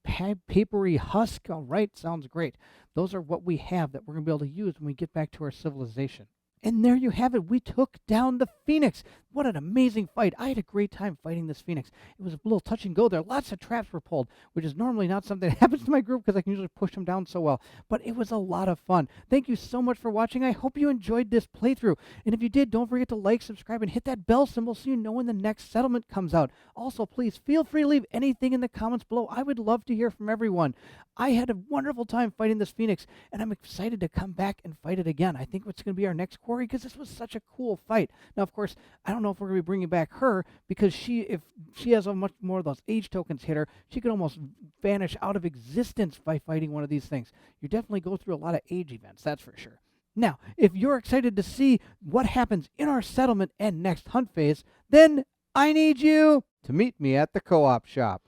papery husk. All right, sounds great. Those are what we have that we're going to be able to use when we get back to our civilization. And there you have it. We took down the Phoenix. What an amazing fight. I had a great time fighting this Phoenix. It was a little touch and go there. Lots of traps were pulled, which is normally not something that happens to my group because I can usually push them down so well. But it was a lot of fun. Thank you so much for watching. I hope you enjoyed this playthrough. And if you did, don't forget to like, subscribe, and hit that bell symbol so you know when the next settlement comes out. Also, please feel free to leave anything in the comments below. I would love to hear from everyone. I had a wonderful time fighting this Phoenix, and I'm excited to come back and fight it again. I think it's going to be our next quarry because this was such a cool fight. Now, of course, I don't know if we're going to be bringing back her because if she has a much more of those age tokens hit her, she could almost vanish out of existence by fighting one of these things. You definitely go through a lot of age events, that's for sure. Now, if you're excited to see what happens in our settlement and next hunt phase, then I need you to meet me at the co-op shop.